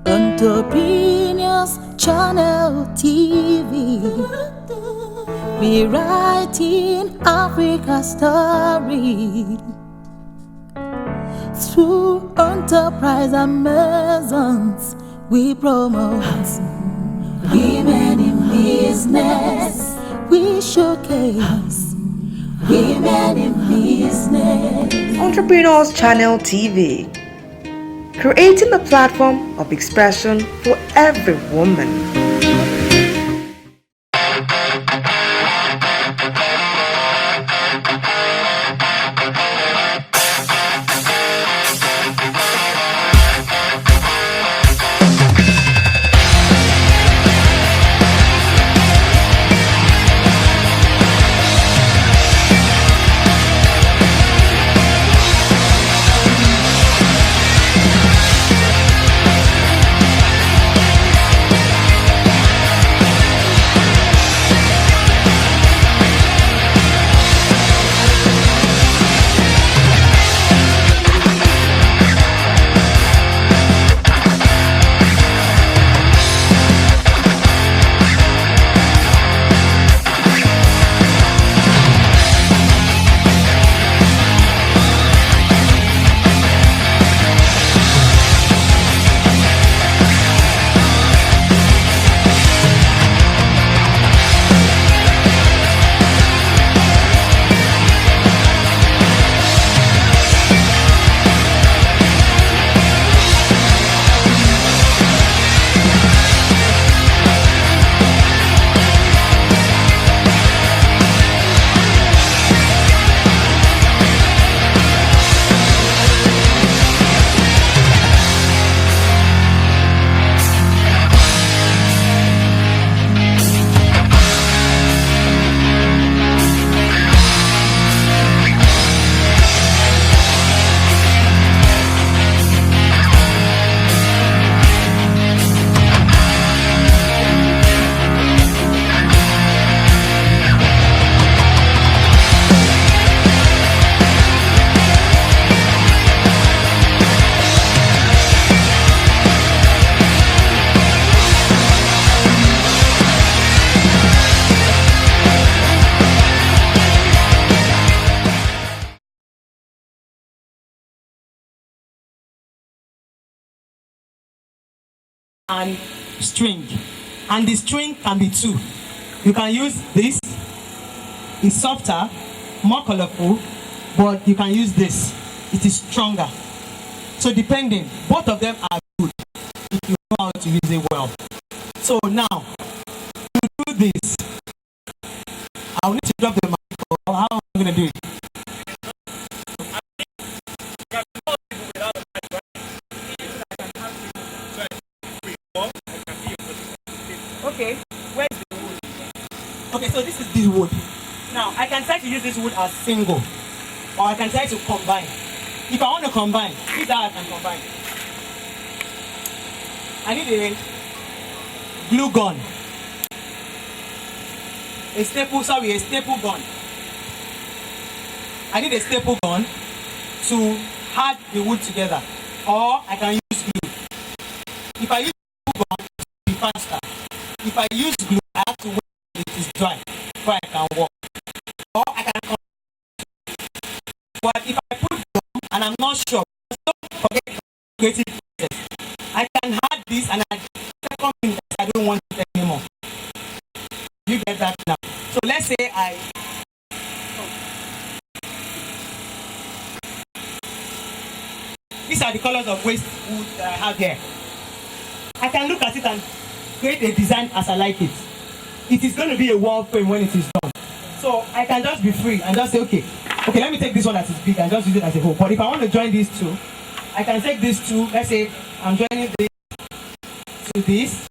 Entrepreneurs Channel TV, rewriting Africa's story through enterprise Amazons. We promote women in business. We showcase women in business. Entrepreneurs Channel TV, creating a platform of expression for every woman. And string, and the string can be two. You can use this, it's softer, more colorful, but you can use this, it is stronger. So depending, both of them are good if you know how to use it well. So now to do this, I'll need to drop the mic. How am I going to do it? Okay, where's the wood? Okay, so this is the wood. Now, I can try to use this wood as single, or I can try to combine. If I want to combine, this is how I can combine. I need a glue gun. A staple gun. I need a staple gun to add the wood together, or I can use glue. If I use glue gun, it will be faster. If I use glue, I have to wait until it is dry before I can work. Or I can. But if I put gum and I'm not sure, don't forget the creative process. I can add this and second thing I don't want it anymore. You get that now? So let's say these are the colors of waste wood that I have here. I can look at it and create a design as I like it. It is going to be a wall frame when it is done. So I can just be free and just say, okay, let me take this one that is big and just use it as a whole. But if I want to join these two, I can take these two. Let's say I'm joining this to this.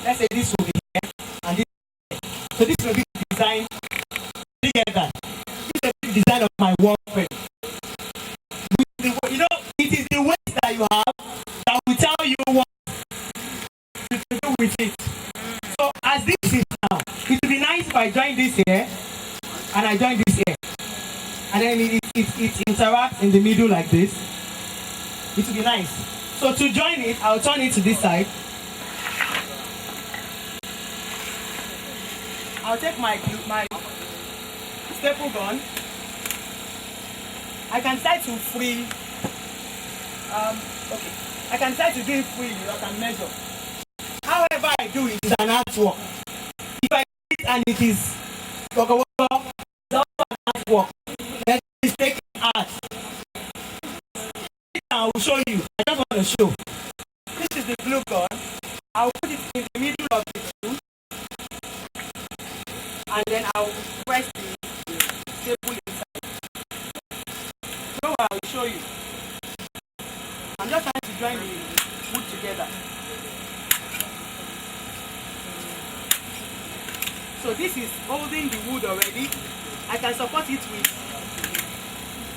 Let's say this will be here and this will be here. So this will be the design. You get that? This will be the design of my wall frame. You know, it is the waste that you have that will tell you what to do with it. So as this is now, it would be nice if I join this here and I join this here. And then it it interacts in the middle like this, it will be nice. So to join it, I'll turn it to this side. I'll take my staple gun. I can try to free. Okay. I can try to do it freely. I can measure. However I do it is an artwork. If I do it and it is also an artwork, then it's taking art. I will show you. I just want to show. This is the glue gun. I'll put it in the middle of the two, and then I'll press the staple inside. So I will show you. I'm just trying to join the wood together. So this is holding the wood already. I can support it with,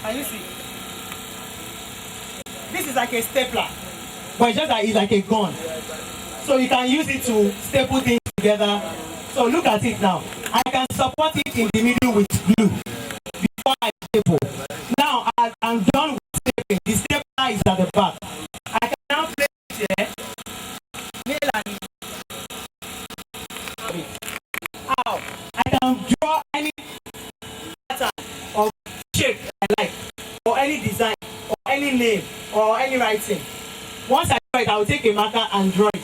can you see? This is like a stapler, but it's just that it's like a gun. So you can use it to staple things together. So look at it now. I can support it in the middle with glue before I staple. Now I'm done with stapling. The stapler is at the back. I can now place it here. Nail and ow. I can draw any pattern or shape I like, or any design, or any name, or any writing. Once I draw it, I will take a marker and draw it.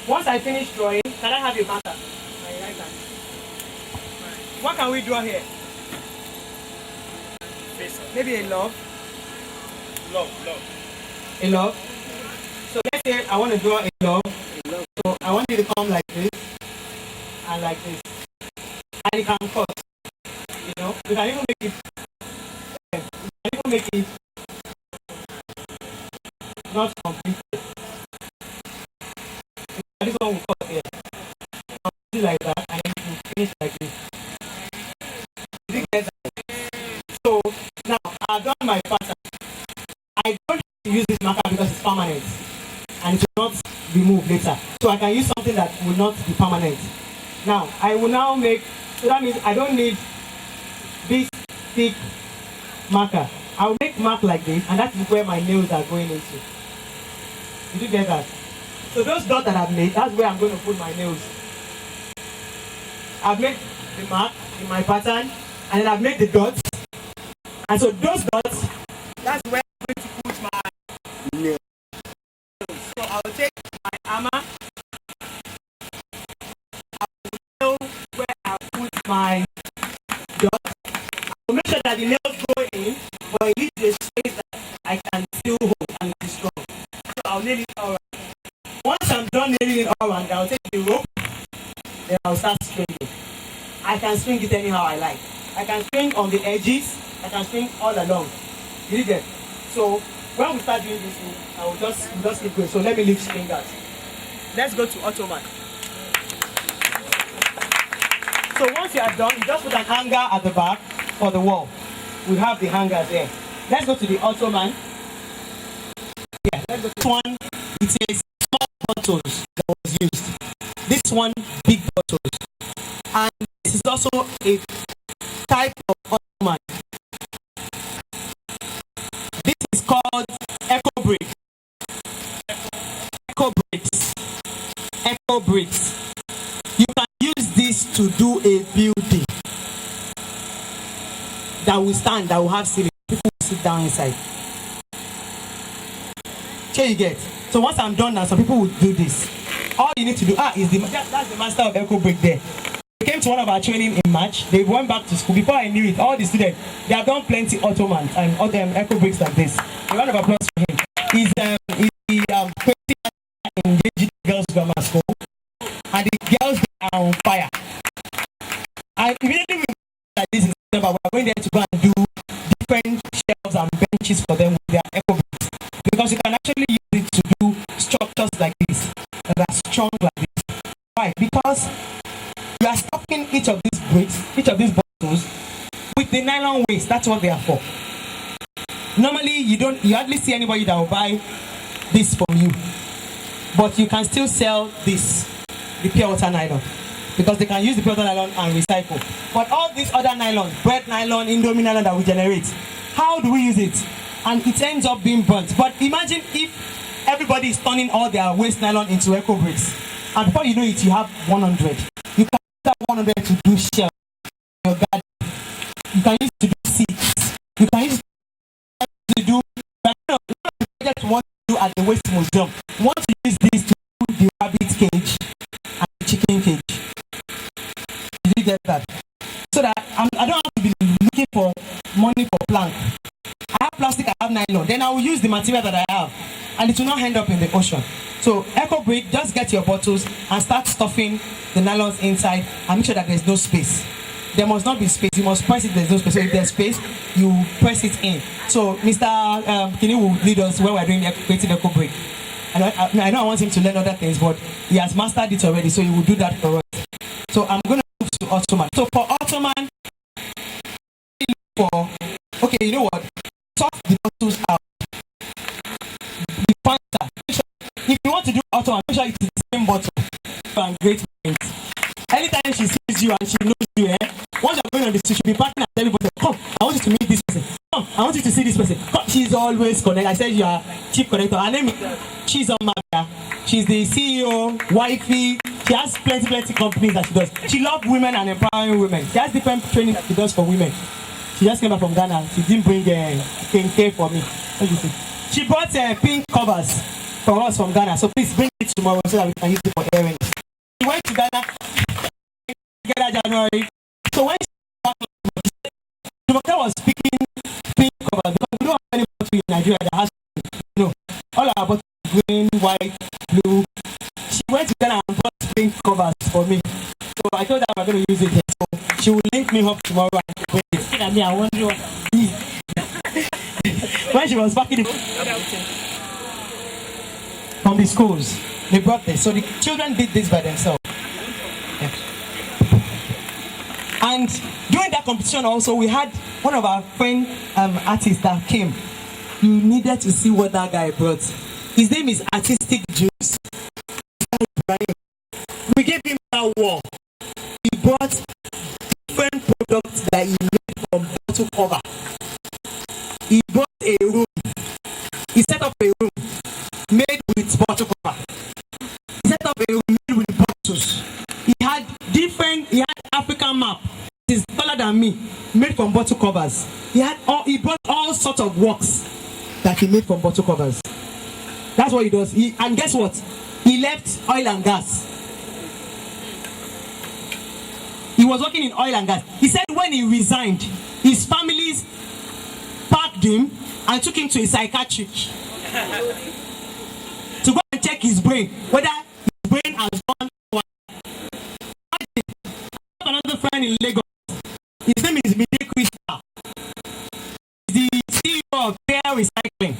Once I finish drawing, can I have a marker? My right hand. What can we draw here? Maybe a love. Love. A love. So let's say I want to draw a love. So I want it to come like this and like this. And it can cut. You know, we can even make it. We can even make it not completed. This one will cut here. I'll do it like that, and then it will finish like this. Did you get that? So now I've done my pattern. I don't use this marker because it's permanent and it will not be moved later. So I can use something that will not be permanent. Now I will now make, so that means I don't need this thick marker. I'll make mark like this, and that is where my nails are going into. Did you get that? So those dots that I've made, that's where I'm going to put my nails. I've made the mark in my pattern, and then I've made the dots. And so those dots, that's where I'm going to put my nails. So I'll take my hammer. I will know where I put my dots. I'll make sure that the nails go in, but it leaves a space that I can still hold and be strong. So I'll nail it all right. Once I'm done nailing it all around, I'll take the rope, then I'll start stringing. I can string it anyhow I like. I can string on the edges, I can string all along. You get? So when we start doing this, I will just keep going. So let me leave stringers. Let's go to Ottoman. So once you are done, you just put an hanger at the back for the wall. We have the hangers there. Let's go to the Ottoman. Yeah, let's go to this one. It says small bottles that was used. This one, big bottles. And this is also a type of Ottoman. This is called Echo Brick. Echo Bricks. Echo Bricks. You can use this to do a building that will stand, that will have ceiling. People will sit down inside. Here you get. So once I'm done now, some people will do this. All you need to do is that's the master of Echo Brick there. They came to one of our training in March. They went back to school. Before I knew it, all the students, they have done plenty Ottomans and all them Echo Bricks like this. A round of applause for him. He's the in JG Girls Grammar School, and the girls are on fire. I immediately realized that this is September. We're going there to go and do different shelves and benches for them with their Echo Bricks, because you can actually use it to do structures like this that are strong like this. Why? Because you are stopping each of these bricks, each of these bottles, with the nylon waste. That's what they are for. Normally, you hardly see anybody that will buy this from you, but you can still sell this, the pure water nylon, because they can use the pure water nylon and recycle. But all these other nylon, bread nylon, Indomie nylon that we generate, how do we use it? And it ends up being burnt. But imagine if everybody is turning all their waste nylon into eco bricks, and before you know it, you have 100. You can use that 100 to do shell in your garden. You can use it to do seeds. You can use it to do project we want to do at the waste museum. We want to use this to do the rabbit cage and the chicken cage. Did you get that? So that I don't have to be looking for money for plank. I have plastic, I have nylon. Then I will use the material that I have, and it will not end up in the ocean. So eco brick, just get your bottles and start stuffing the nylons inside, and make sure that there's no space. There must not be space. You must press it. There's no space. So if there's space, you press it in. So Mr. Kini will lead us when we're doing creating eco brick. I know I want him to learn other things, but he has mastered it already, so he will do that for us. So I'm going to move to Ottoman. So for Ottoman, okay, you know what? Sort the bottles out. The Fanta. If you want to do Ottoman, make sure it's the same bottle. And great minds. Anytime she sees you and she knows you, once you're going on the street, she'll be parking and telling everybody, come, I want you to meet this person. Come, I want you to see this person. Come. She's always connected. I said you are chief connector. Her name is She's on Mafia. She's the CEO, wifey. She has plenty companies that she does. She loves women and empowering women. She has different training that she does for women. She just came back from Ghana. She didn't bring K for me. What do you see? She brought pink covers for us from Ghana. So please bring it tomorrow so that we can use it for earrings. She went to Ghana together January. So when JUMOKE was picking pink covers, because we don't have any bottle in Nigeria that has, all our bottles green, white, blue. She went to Ghana and bought pink covers for me. So I told her we're going to use it here. So she will link me up tomorrow and bring it. I mean, I wonder when she was packing it from the schools, they brought this. So the children did this by themselves. Yeah. And during that competition also, we had one of our friend artists that came. You needed to see what that guy brought. His name is Artistic Juice. We gave him that wall. He brought different products that he made from bottle cover. He bought a room. He set up a room made with bottle cover. He set up a room made with bottles. He had African map. It's taller than me, made from bottle covers. He brought all sorts of works that he made from bottle covers. That's what he does. And guess what? He left oil and gas. He was working in oil and gas. He said when he resigned, his families packed him and took him to a psychiatric to go and check his brain, whether his brain has gone. Another friend in Lagos. His name is Mide Crystal. He's the CEO of Fair Recycling.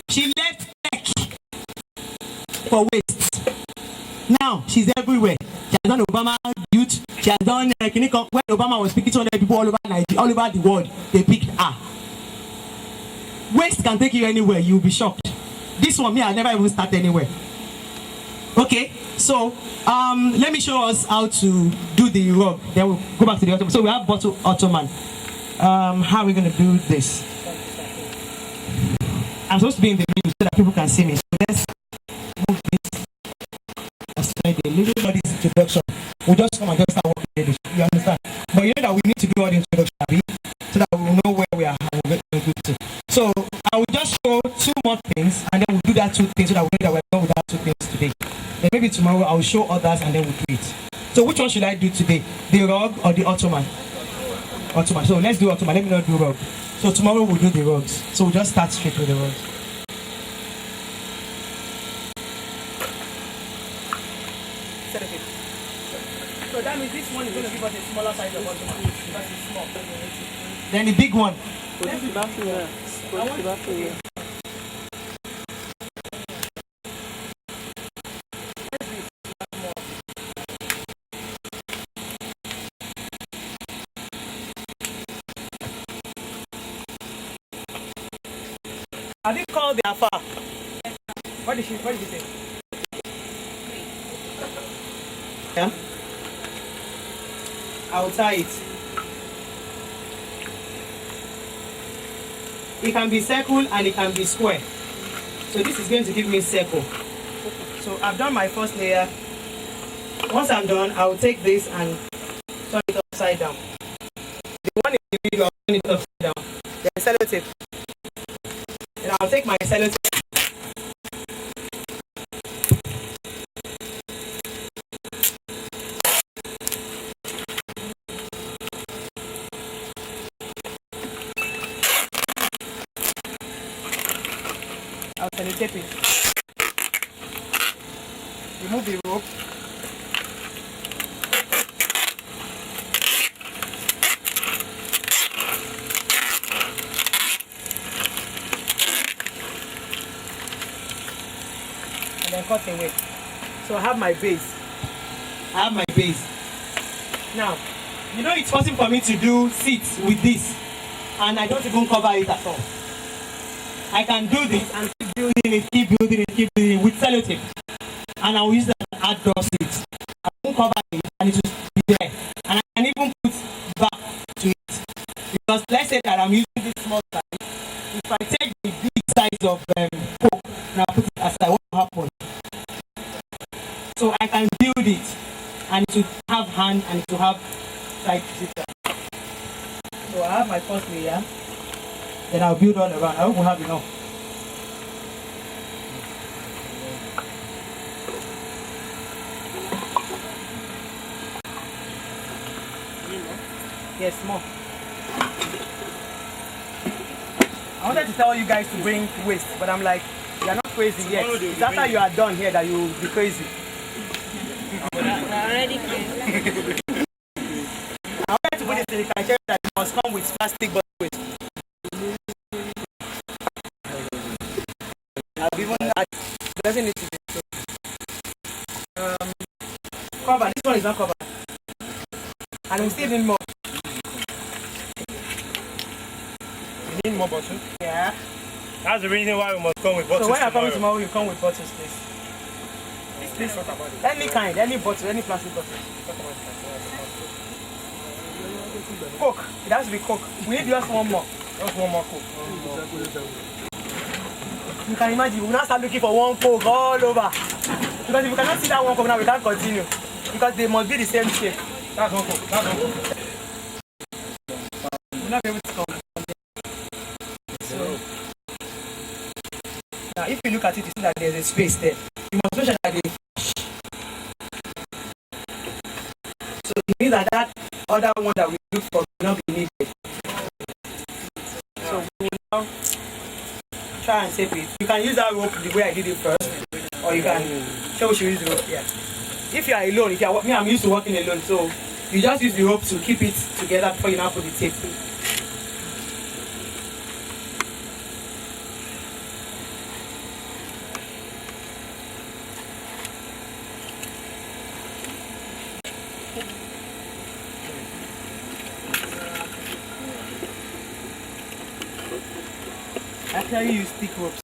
She left tech for waste. Now she's everywhere. She has done Obama Youth. She has done when Obama was speaking to 200 people all over Nigeria, all over the world. They picked her. Waste can take you anywhere. You'll be shocked. This one, I never even start anywhere. Okay, so let me show us how to do the rug. Then we'll go back to the Ottoman. So we have bottle Ottoman. How are we going to do this? I'm supposed to be in the middle so that people can see me. So let's move this aside a little bit. This introduction. We'll just come and just start working. You understand? But you know that we need to do all the introduction so that we will know where we are and we're going to. So I will just show 2 more things and then we'll do that 2 things so that we know that we're done with that 2 things today. Then maybe tomorrow I'll show others and then we'll do it. So which one should I do today? The rug or the Ottoman? Ottoman. So let's do Ottoman. Let me not do rug. So tomorrow we'll do the rugs. So we'll just start straight with the rugs. So that means this one is going to give us a smaller size of Ottoman. Because it's small. Then the big one. I didn't call the Alpha. What did she say? Yeah? I'll tie it. It can be circle and it can be square. So this is going to give me circle. So I've done my first layer. Once I'm done, I will take this and turn it upside down. The one in the middle, I'll turn it upside down. Then sellotape. And I'll take my sellotape. I'll sellotape it. Remove the rope. And then cut away. So I have my base. Now, you know it's possible for me to do seats with this, and I don't even cover it at all. I can do this and keep building it with sellotape. And I'll use that as door seats. I won't cover it and it will be there. And I can even put back to it. Because let's say that I'm using this small size. If I take the big size of coke and I put it aside, what will happen? So I can build it and it will have hand and it will have side zipper. So I have my first layer. Then I'll build all around. I hope we'll have enough. Yes, more. I wanted to tell you guys to bring waste, but I'm like, you are not crazy yet. It's after you are done here that you will be crazy. We're already crazy. I wanted to put it in the criteria that it must come with plastic bottle waste. I've even it doesn't need to be. Cover. This one is not covered. And we still need more. You need more bottles? Yeah. That's the reason why we must come with bottles. So when I come tomorrow, you come with bottles, please. Please talk about it. Any kind, any bottle, any plastic bottle. Coke. It has to be Coke. We need just one more. Just one more Coke. You can imagine, we will not start looking for one Coke all over. Because if we cannot see that one Coke now, we can't continue. Because they must be the same shape. That's one Coke. That's one Coke. We'll not be able to come. So, now, if you look at it, you see that there's a space there. You must make sure that they. So it means that other one that we look for will not be needed. So we will now try and tape it. You can use that rope the way I did it first, or you can. So we should use the rope. Yeah. If you are alone, if you are me, I'm used to working alone, so you just use the rope to keep it together before you now put the tape. Actually, use thick ropes.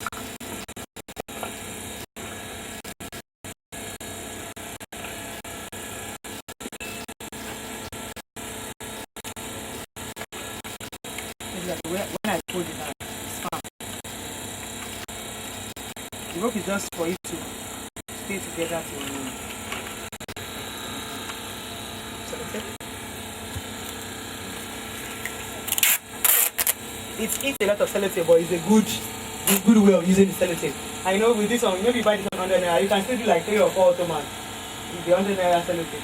When I pull it out, it's fine. The rope is just for it to stay together to. It eats a lot of sellotape, but it's a good way of using the sellotape. I know with this one, maybe you buy this one 100 naira, you can still do like 3 or 4 ottomans with the 100 naira sellotape.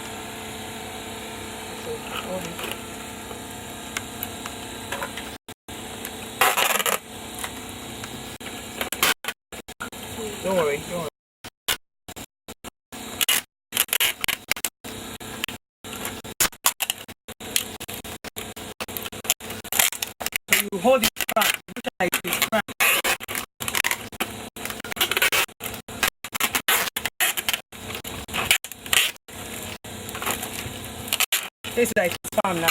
So, all this. Don't worry. So you hold it back, look like this back. It's like it's firm now.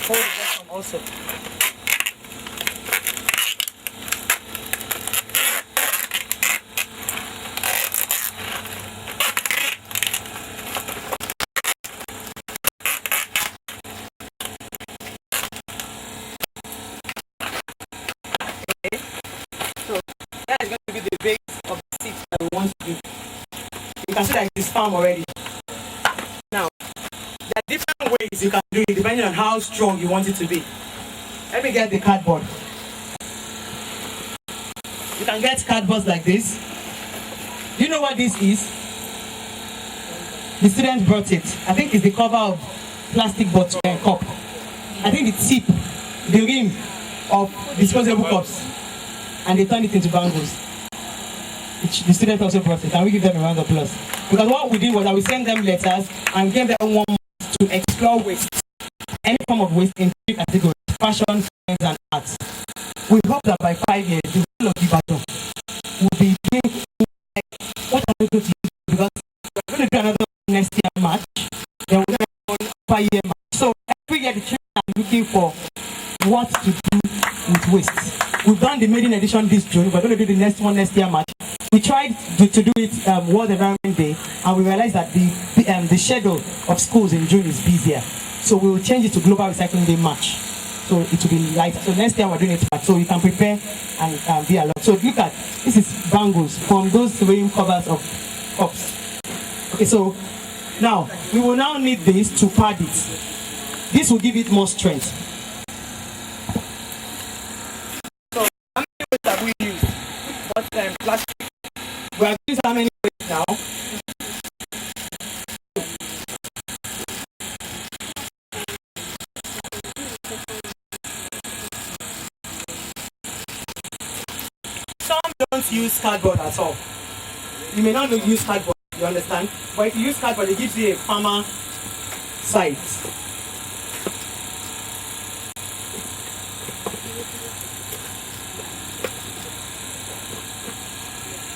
Hold the bottom also. firm already. Now, there are different ways you can do it depending on how strong you want it to be. Let me get the cardboard. You can get cardboards like this. Do you know what this is? The student brought it. I think it's the cover of plastic bottle cup. I think the tip, the rim of disposable cups, and they turned it into bangles. The student also brought it, and we give them a round of applause. Because what we did was that we sent them letters and gave them 1 month to explore waste, any form of waste in 3 categories: fashion, science, and arts. We hope that by 5 years, the whole of the battle will be thinking, what are we going to do? Because we're going to do another next year March, then we're going to do another 5-year March. So every year the children are looking for what to do with waste. We've done the maiden edition this June. We're going to do the next one next year March. We tried to do it World Environment Day, and we realized that the schedule of schools in June is busier. So we will change it to Global Recycling Day March. So it will be lighter. So next year we're doing it March. So you can prepare and be alert. So look at, this is bangles from those rim covers of cups. Okay, so now we will now need this to pad it. This will give it more strength. So how many ways have we used? What plastic? We have used how many ways now? Some don't use cardboard at all. You may not use cardboard, you understand? But if you use cardboard, it gives you a farmer site.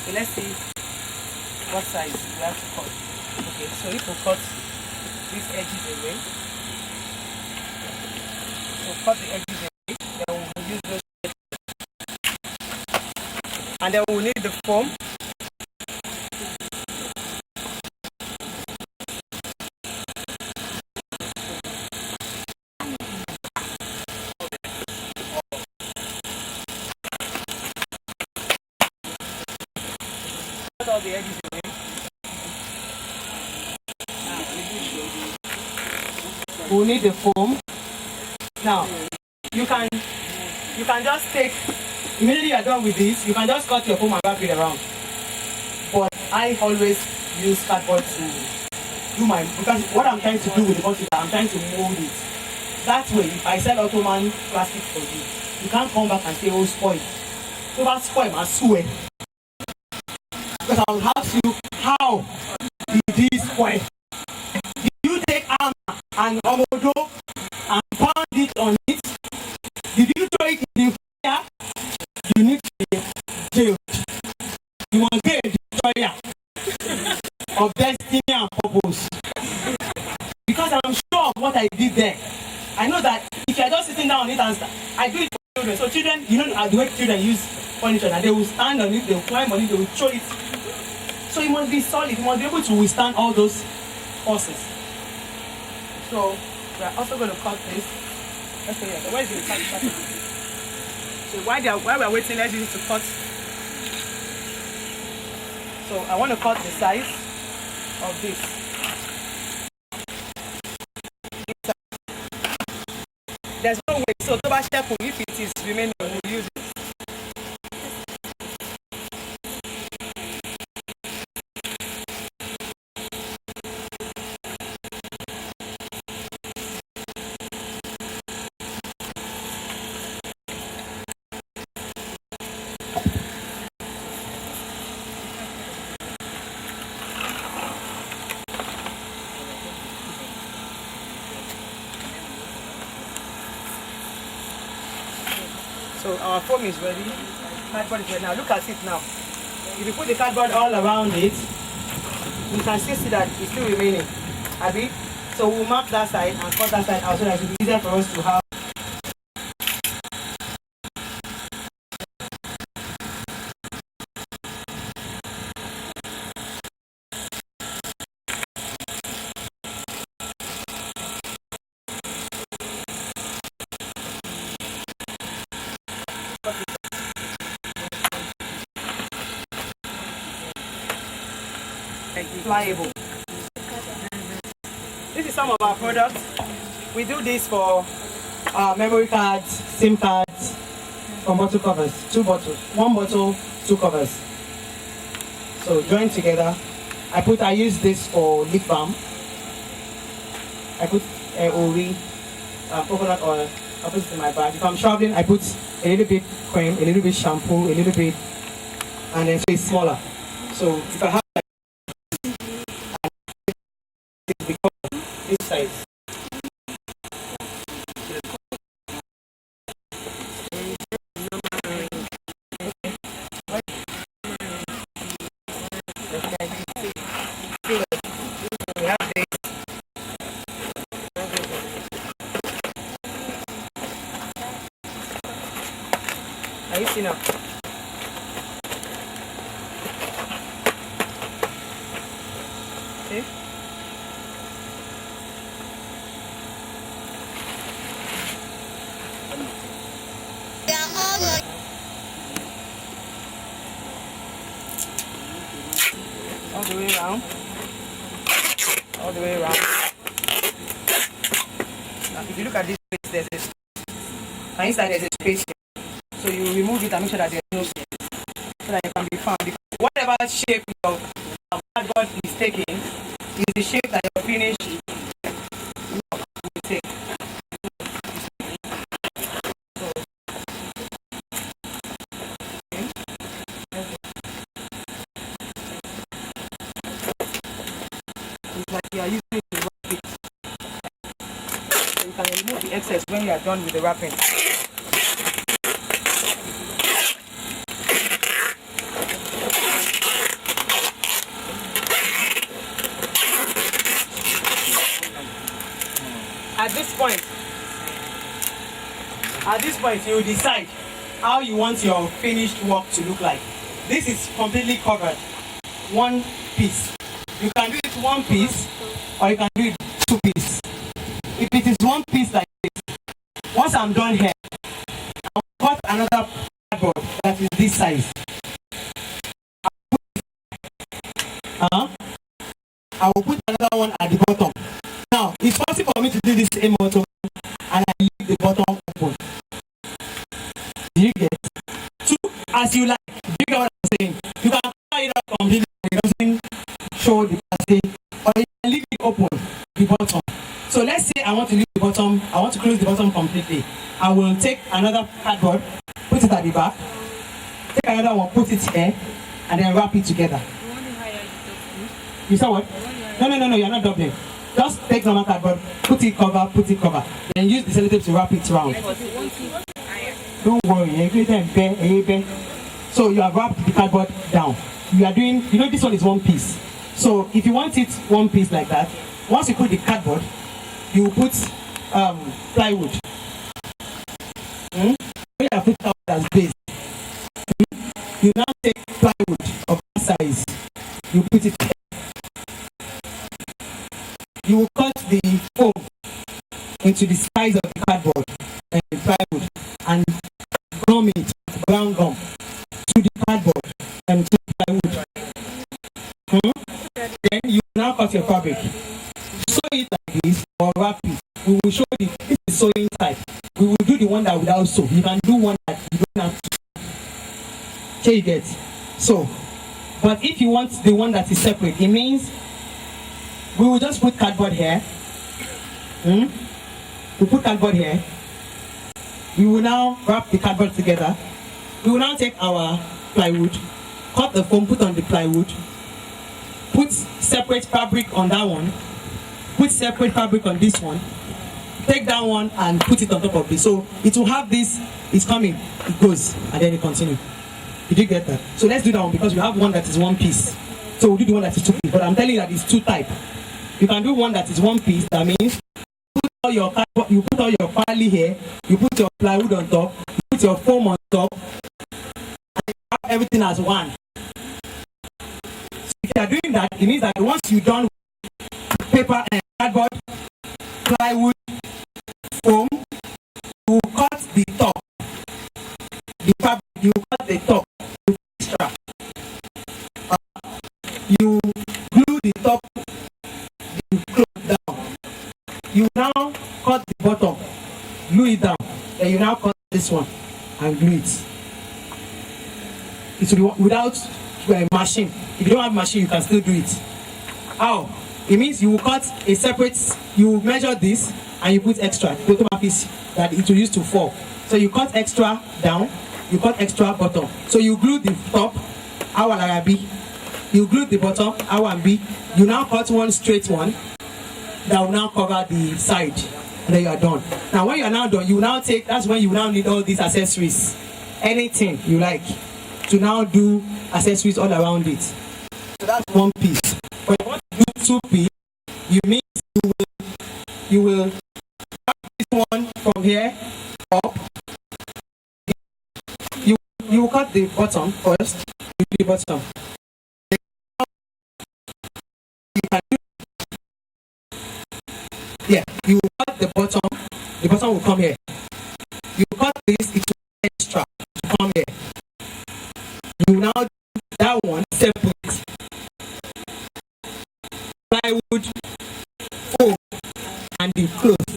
So let's see what size we have to cut. Okay, so if we cut these edges away, so cut the edges away, then we will use those edges. And then we will need the foam. All the edges away. We'll need the foam. Now, you can just take, immediately you are done with this, you can just cut your foam and wrap it around. But I always use cardboard to do my, because what I'm trying to do with the bottle, I'm trying to mold it. That way, if I sell Ottoman plastic for you, you can't come back and say, oh, spoil. So that's spoil, I swear. Because I will ask you, how did this spoil? Did you take hammer and omodo and pound it on it? Did you throw it in the fire? You need to be jailed. You must be a destroyer of destiny and purpose. Because I'm sure of what I did there. I know that if you're just sitting down on it and I do it for children. So children, you know the way children use furniture, and they will stand on it, they will climb on it, they will throw it. So you must be solid, you must be able to withstand all those forces. So we are also going to cut this. Where is the cut? So while we are waiting, let's use it to cut. So I want to cut the size of this. There's no way, so if it is remaining, we'll use it. So our foam is ready, cardboard is ready. Now look at it now. If you put the cardboard all around it, you can still see that it's still remaining. Abi? So we'll mark that side and cut that side out so that it will be easier for us to have. Pliable. some of our products. We do this for memory cards, SIM cards, from bottle covers. 2 bottles. 1 bottle, 2 covers. So join together. I use this for lip balm. I put Ori, coconut oil. I put it in my bag. If I'm traveling, I put a little bit cream, a little bit shampoo, a little bit, and then so it's smaller. So if I have this size. We have this. Are you seeing now? See? All the way around. All the way around. Now, if you look at this space, there's a space. And inside there's a space here. So you remove it and make sure that there's no space. So that it can be found. Because whatever shape your cardboard is taking is the shape that your finished work will take. It's like you are using it to wrap it. So you can remove the excess when you are done with the wrapping. At this point, you decide how you want your finished work to look like. This is completely covered. 1 piece. You can do it 1 piece, or you can do it 2 pieces. If it is 1 piece like this, once I'm done here, I'll cut another cardboard that is this size. I will put another one at the bottom. Now, it's possible for me to do this same bottom, and I leave the bottom open. Do you get? 2, as you like. Do you get what I'm saying? You can cover it up completely, it doesn't show the plastic, or you can leave it open, the bottom. So let's say I want to leave the bottom, I want to close the bottom completely. I will take another cardboard, put it at the back, take another one, put it here, and then wrap it together. You saw what? No, you're not doubling. Just take normal cardboard, put it cover, then use the sellotape to wrap it around. Don't worry, so you have wrapped the cardboard down. You are doing, this one is 1 piece. So if you want it 1 piece like that, once you put the cardboard, you put plywood. You have put cardboard as base. You now take plywood of that size. You put it here. You will cut the foam into the size of the cardboard and the plywood and gum it, brown gum, to the cardboard and to the plywood. Then you now cut your fabric. Sew it like this or wrap it. We will show you this is sewing type. We will do the one that without sew. You can do one that you don't have to. So you get. So, but if you want the one that is separate, it means we will just put cardboard here. We put cardboard here. We will now wrap the cardboard together. We will now take our plywood, cut the foam, put on the plywood, put separate fabric on that one, put separate fabric on this one, take that one and put it on top of this. So it will have this, it's coming, it goes, and then it continues. Did you get that? So let's do that one because we have one that is 1 piece. So we'll do the one that is 2 pieces. But I'm telling you that it's 2 types. You can do one that is 1 piece, that means you put all your pali here, you put your plywood on top, you put your foam on top, and you have everything as one. So if you are doing that, it means that once you're done with paper and cardboard, plywood, foam, you will cut the top. The fabric, you will cut the top with extra. You glue the top, you close down. now cut the bottom, glue it down. Then you now cut this one and glue it. It will be without a machine. If you don't have a machine, you can still do it. How? It means you will cut a separate, you will measure this and you put extra, the total piece that it will use to fall. So you cut extra down, you cut extra bottom. So you glue the top, A B. You glue the bottom, A and B. You now cut one straight one that will now cover the side. And then you are done. Now when you are now done, you now take, that's when you now need all these accessories. Anything you like to now do accessories all around it. So that's one piece. When you want to do two piece, you mean you will cut this one from here up. You will cut the bottom first. You do the bottom. You can do, yeah, you will cut the bottom. The bottom will come here. You cut this, it will be extra to come here. You now do that one separate. Plywood, foam, and the cloth.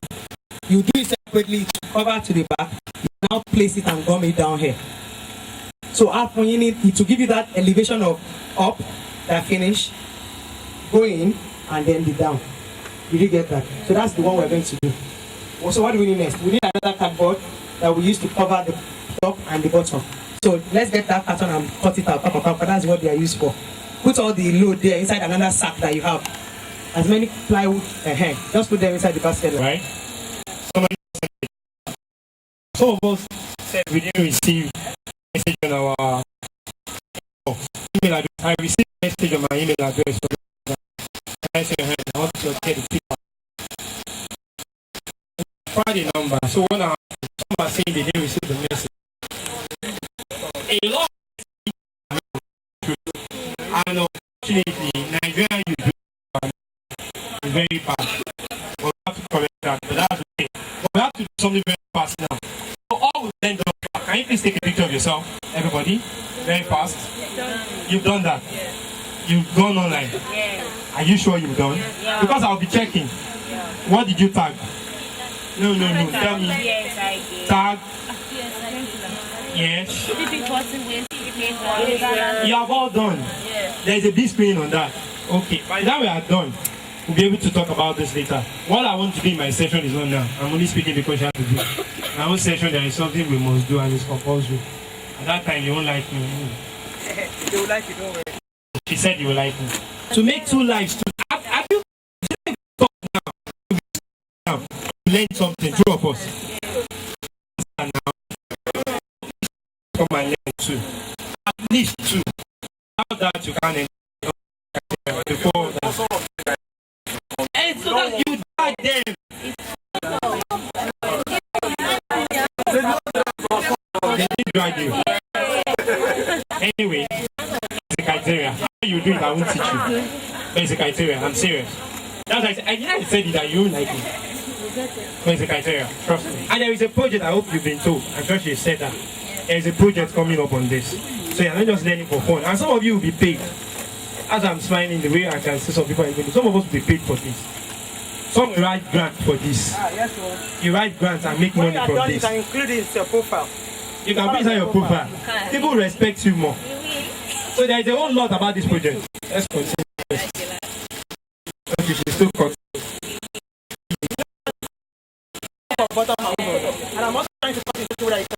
You do it separately to cover to the back. You now place it and gum it down here. So up when you need it to give you that elevation of up, that finish, go in and then the down. Did you get that? So that's the one we're going to do. So what do we need next? We need another cardboard that we use to cover the top and the bottom. So let's get that carton and cut it out. That's what they are used for. Put all the load there inside another sack that you have. As many plywood, just put them inside the basket. Right? Some of us said we didn't receive message on our email address. I received a message on my email address. I say, I want to get the people. Find the number. So when some are saying they didn't receive the message, a lot of people, and unfortunately, Nigerian youth is very bad. We have to correct that, but that's okay. But we have to do something very fast now. So all we then do, can you please take a picture of yourself, everybody? Very fast. You've done that. You've gone online. Are you sure you've done? Because I'll be checking. What did you tag? No. Tell me. Yes, I did. Tag. Yes. You have all done. There is a big screen on that. Okay. By the time we are done, we'll be able to talk about this later. What I want to do in my session is not now. I'm only speaking because you have to do. My own session, there is something we must do and it's compulsory. At that time, you won't like me. They will like you, don't worry. She said you will like me. To make two lives, have you talk now? To learn something, two of us. And now, come and learn two. At least two. How that you can enjoy before that. And so that you drag them. They didn't drag you. Anyway, it's a criteria. How you do it, I won't teach you. But it's a criteria. I'm serious. That's why I didn't say that you won't like it. But it's a criteria. Trust me. And there is a project, I hope you've been told. I'm sure she said that. There is a project coming up on this. So you're not just learning for fun. And some of you will be paid. As I'm smiling, the way I can see some people, some of us will be paid for this. Some will write grants for this. Yes, sir. You write grants and make money from this. You can include it in your profile. You can put it on your profile. People respect you more. So there is a whole lot about this project. Let's continue. Okay, she's still cut. And I'm also trying to cut it so that you can.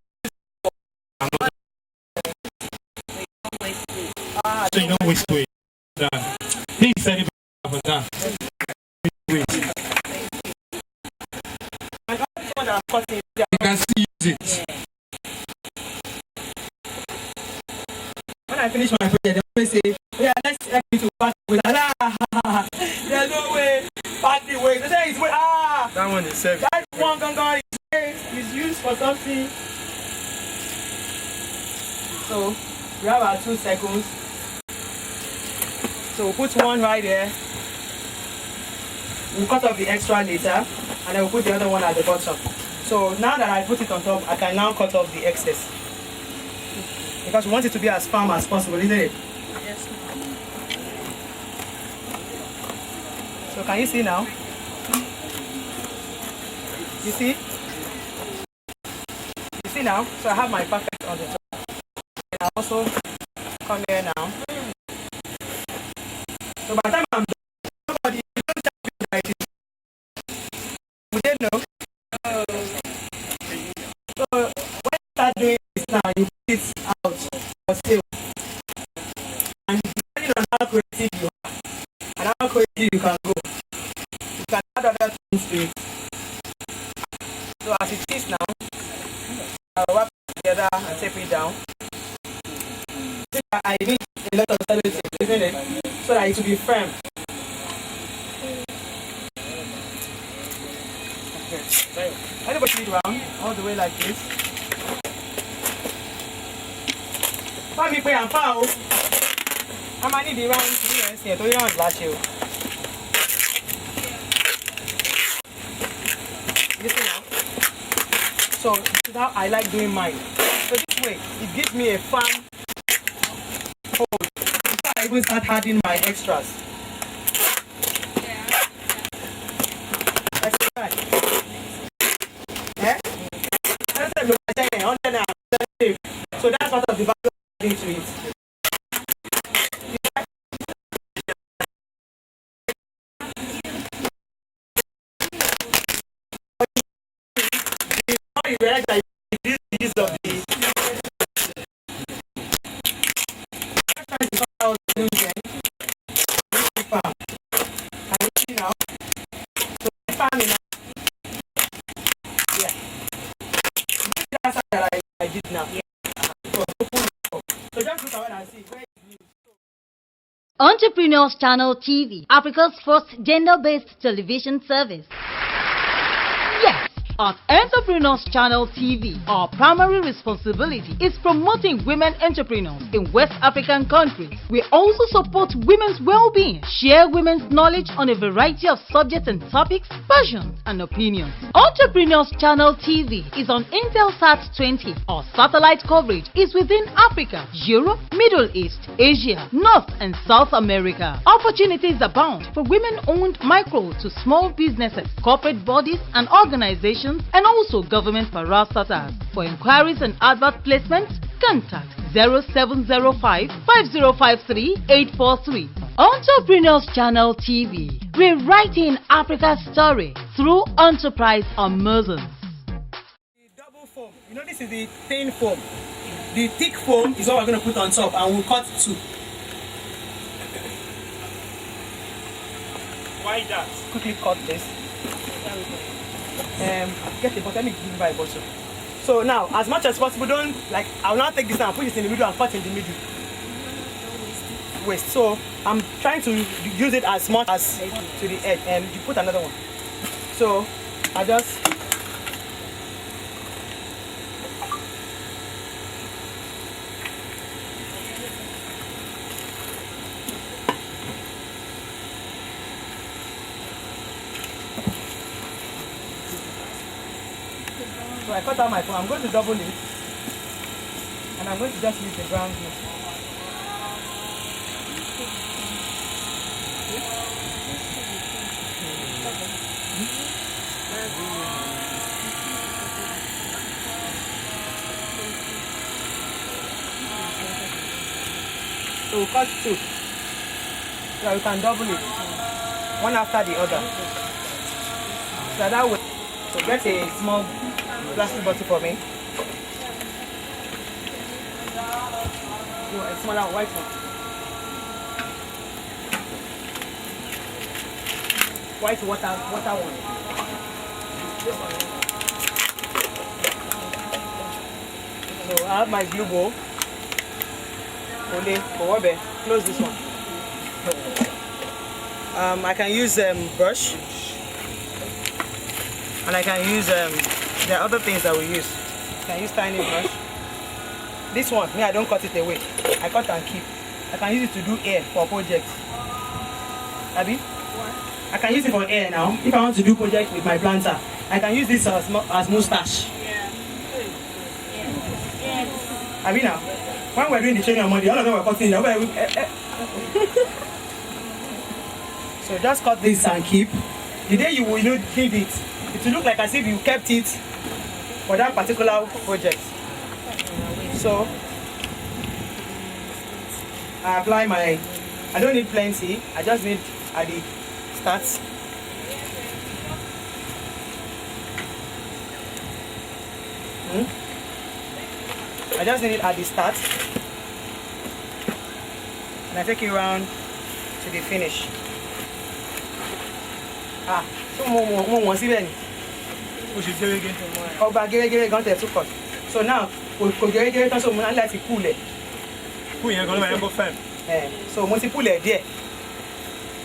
So you don't waste weight. Please set it for that. Wait. You can still use it. When I finish my project, they always say, yeah, let's help you to pass with that. There's no way. Pass the way. They say it's way. That one is safe. That one gun is used for something. So we have our 2 seconds. So we'll put one right there. We'll cut off the extra later, and then we'll put the other one at the bottom. So now that I put it on top, I can now cut off the excess. Because we want it to be as firm as possible, isn't it? Yes. So can you see now? You see? You see now? So I have my perfect on the top. And I also come here now. So by the time I'm done, somebody don't tell me that it is. Would they know? So when you start doing this now, you put it out for sale. And depending on how creative you are and how creative you can go, you can add other things to it. So as it is now, I'll wrap it together and tape it down. I need a lot of sellotape, isn't it? So that it will be firm. Okay. Let me put it round all the way like this. Let me put it on. I might need the round here to round last year. You see now? So this is how I like doing mine. So this way, it gives me a firm hold. Before I even start adding my extras. That's right. Yeah? So that's part of the value into it. You realize that this is of the farm. And you see now, so this farming now, yeah. This is the answer that I did now. Yeah. So just look around and see where is new. Entrepreneurs Channel TV, Africa's first gender-based television service. Yes, at Entrepreneurs Channel TV, our primary responsibility is promoting women entrepreneurs in West African countries. We also support women's well-being, share women's knowledge on a variety of subjects and topics, passions and opinions. Entrepreneurs Channel TV is on Intelsat 20. Our satellite coverage is within Africa, Europe, Middle East, Asia, North and South America. Opportunities abound for women-owned micro to small businesses, corporate bodies and organizations, and also government parastatals. For inquiries and advert placements, contact 0705 5053 843. Entrepreneurs Channel TV, rewriting Africa's story through enterprise Amazons. The double foam, you know this is the thin foam. The thick foam is what we're going to put on top and we'll cut two. Why that? Quickly cut this. Get the bottom, let me give you my bottle. So now, as much as possible, don't like. I'll now take this and put it in the middle and cut in the middle. Waste. So I'm trying to use it as much as to the edge, and you put another one. So I just. So I cut out my phone. I'm going to double it, and I'm going to just use the ground glue. So we'll cut two. So we can double it, one after the other. So that way, so get a small plastic bottle for me. You want a smaller white one. White water one. This one. So I have my glue ball. Close this one. I can use brush, and I can use there are other things that we use. I can use tiny brush. This one, me, I don't cut it away. I cut and keep. I can use it to do air for projects. Abby? What? I can use it for air now. If I want to do project with my planter, I can use this as mustache. Yeah. Abby now? When we're doing the training on Monday, all of them were cutting it. So just cut this and keep. The day you will need it, it will look like as if you kept it for that particular project. So I apply my, I don't need plenty, I just need at the start. I just need it at the start. And I take it around to the finish. So more see then. So now so let it cool it. So once you pull it there.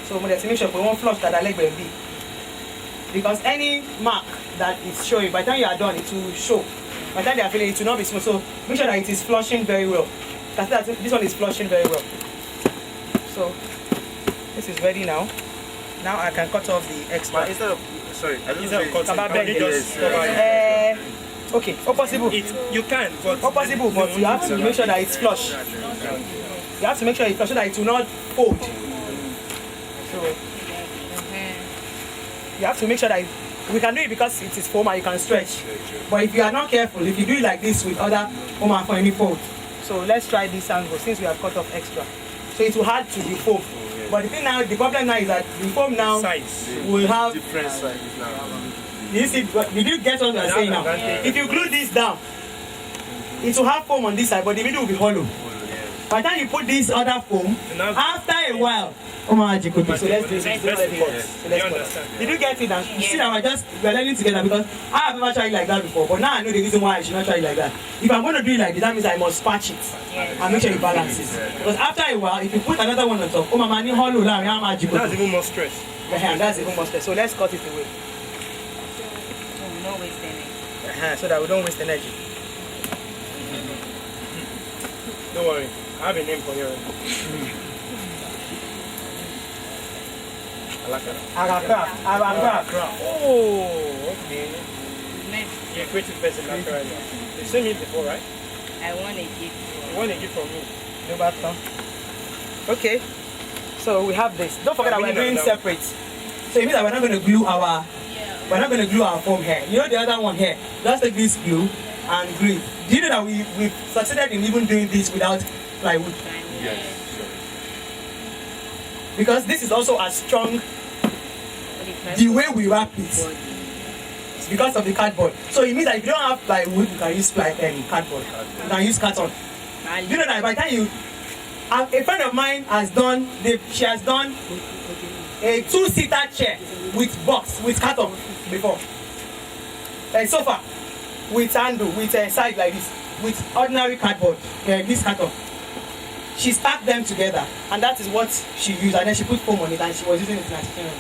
So we have to make sure we won't flush that leg will be. Because any mark that is showing, by the time you are done, it will show. By the time they are feeling, it will not be smooth. So make sure that it is flushing very well. That this one is flushing very well. So this is ready now. Now I can cut off the extra. Instead of, sorry, okay, possible. You can, but possible, but you have to make sure that it's flush. You have to make sure it's flush so that it will not fold. So you have to make sure that we can do it because it is foam and you can stretch. But if you are not careful, if you do it like this with other foam and for any fold. So let's try this angle since we have cut off extra. So it will hard to the foam. But the thing now, the problem now is that the foam now will have different sizes now. Did you get what I'm saying now? If you glue this down, it will have foam on this side, but the middle will be hollow. By the time you put this other foam, after a while, so let's do this. Did you get it now? You see that we're learning together because I have never tried it like that before, but now I know the reason why I should not try it like that. If I'm going to do it like this, that means I must patch it and make sure it balances. Because after a while, if you put another one on top, hollow, that's even more stress. That's even more stress. So let's cut it away. So we don't waste energy. So that we don't waste energy. Don't worry, I have a name for you. Craft. Oh, okay. You're a creative person, naturally. You've seen me before, right? I want a gift. You want a gift from me? Okay. So we have this. Don't forget that we're doing separate. So it means that we're not going to glue our foam here. You know the other one here. Just take this glue and glue it. Do you know that we've succeeded in even doing this without plywood? Yes. Because this is also as strong the way we wrap it. It's because of the cardboard. So it means that if you don't have plywood, you can use cardboard. You can use carton. You know that by the time you, a friend of mine has done, she has done a 2-seater chair with box, with carton before. A sofa with handle, with a side like this, with ordinary cardboard, this carton. She stacked them together, and that is what she used, and then she put foam on it, and she was using it in her kitchen room.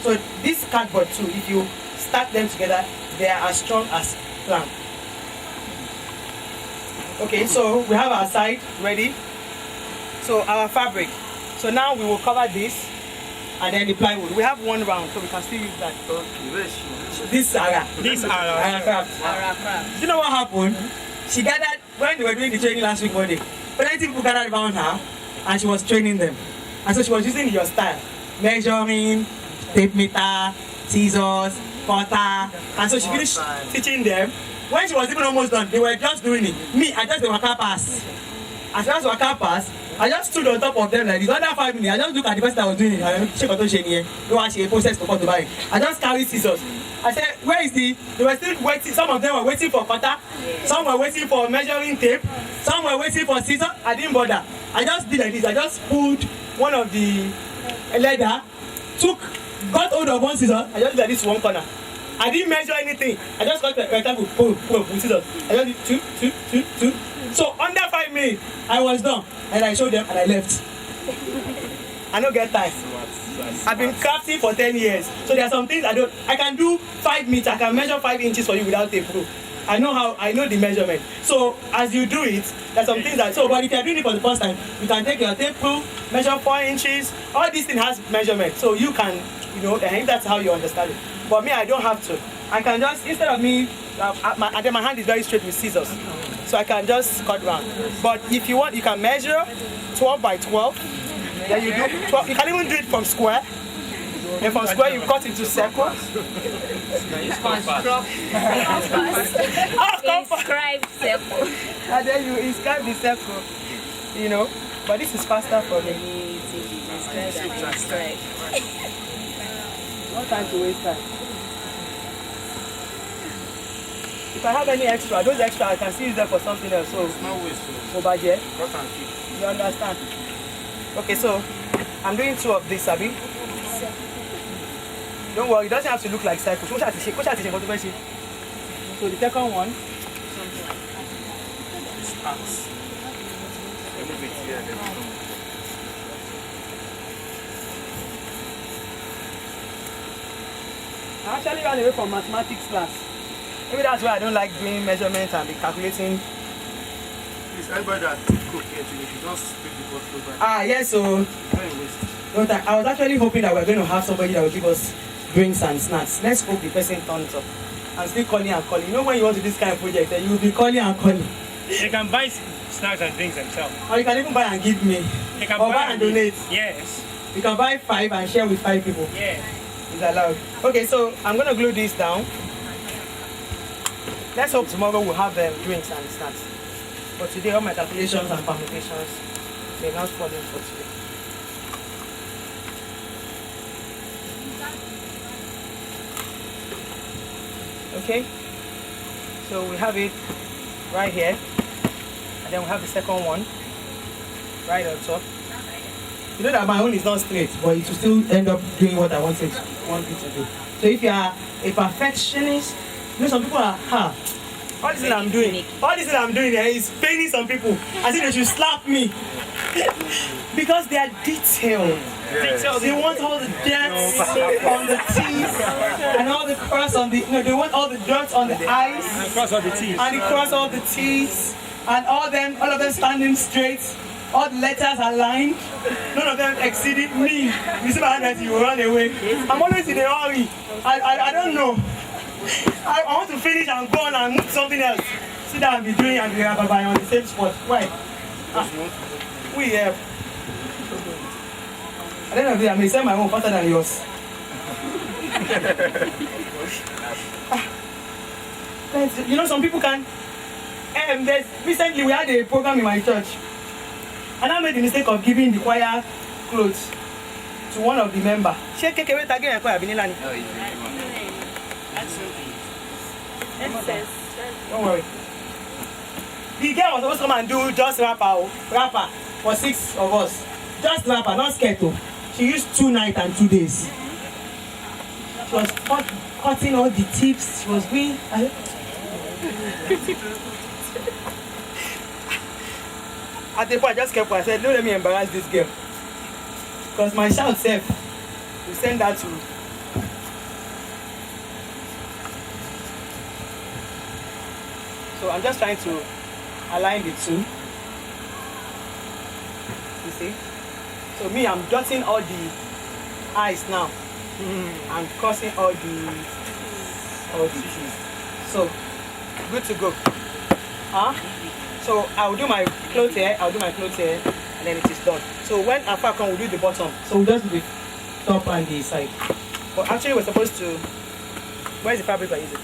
So this cardboard too, if you stack them together, they are as strong as plank. Okay, so we have our side ready. So our fabric. So now we will cover this, and then the plywood. We have one round, so we can still use that. This Ara craft. Do you know what happened? She gathered when they were doing the training last week Monday. Plenty people gathered around her, and she was training them. And so she was using your style, measuring, tape meter, scissors, cutter, and so she finished teaching them. When she was even almost done, they were just doing it. Me, I just the waka pass. As soon as waka pass, I just stood on top of them like this. Under 5 minutes, I just look at the person that was doing it. I check out here. No one she process to buy it. I just carry scissors. I said, where is the? They were still waiting. Some of them were waiting for cutter. Some were waiting for measuring tape. Some were waiting for scissors. I didn't bother. I just did like this. I just pulled one of the leather, got hold of one scissor. I just did like this one corner. I didn't measure anything. I just got the rectangle, with scissors. I just did two. So under 5 minutes, I was done. And I showed them and I left. I don't get time. I've been crafting for 10 years. So there are some things I can do 5 meters. I can measure 5 inches for you without tape. I know the measurement. So as you do it, there's some things but if you're doing it for the first time, you can take your tape rule, measure 4 inches. All these things has measurement. So you can, and that's how you understand it. But me, I don't have to. I can just, instead of me, my hand is very straight with scissors. So I can just cut round. But if you want, you can measure 12 by 12. Then you do 12. You can even do it from square. And from square, you cut into circle. Inscribe circle. And then you inscribe the circle. You know, but this is faster for me. No time to waste time. If I have any extra, those extra I can still use them for something else. So It's not waste. for budget. Cut and keep. You understand? Okay, so I'm doing 2 of this, Abby. Don't worry, it doesn't have to look like circles. So the second one. Starts. Remove it here, then come. I actually ran away from mathematics class. Maybe that's why I don't like doing measurements and be calculating. Please, everybody that cook here today, you just take the bottle back. Ah, yes, so Don't waste. don't I was actually hoping that we're going to have somebody that will give us drinks and snacks. Let's hope the person turns up. I'm still calling and calling. You know when you want to do this kind of project, you will be calling and calling. They can buy snacks and drinks themselves. Or you can even buy and give me. They can Or buy and donate. Yes. You can buy 5 and share with 5 people. Yeah. It's allowed. Okay, so I'm going to glue this down. Let's hope tomorrow we'll have drinks and snacks. But today, all my calculations and permutations may not fall in for today. Okay, so we have it right here, and then we have the second one right on top. You know that my own is not straight, but it will still end up doing what I want it to do. So if you are a perfectionist, you know some people are, all this thing I'm doing here is paining some people. I think they should slap me because they are detailed. They want all the dirt on the teeth and all the cross on the. No, they want all the dirt on the eyes And cross all the teeth. and across all the teeth and all of them standing straight. All the letters are lined. None of them exceeded me. You see my hand, you will run away. I'm always in a hurry. I don't know. I want to finish and go on and move to something else. Sit down and be doing and be on the same spot. Why? We have. At the end of the day, I may send my own faster than yours. You know, some people can. Recently, we had a program in my church. And I made the mistake of giving the choir clothes to one of the members. Don't worry. The girl was supposed to come and do just rapper for 6 of us. Just rapper, not sketo. She used 2 nights and 2 days. She was cutting all the tips. She was doing. At the point, I just kept quiet. I said, don't let me embarrass this girl. Because my shout self will send that to. So I'm just trying to align the two. You see? So me, I'm dotting all the eyes now. I'm crossing all the T's. So, good to go. So I'll do my clothes here, and then it is done. So when Alpha comes, we'll do the bottom. So we'll just do the top and the side. But actually we're supposed to, where's the fabric I use it?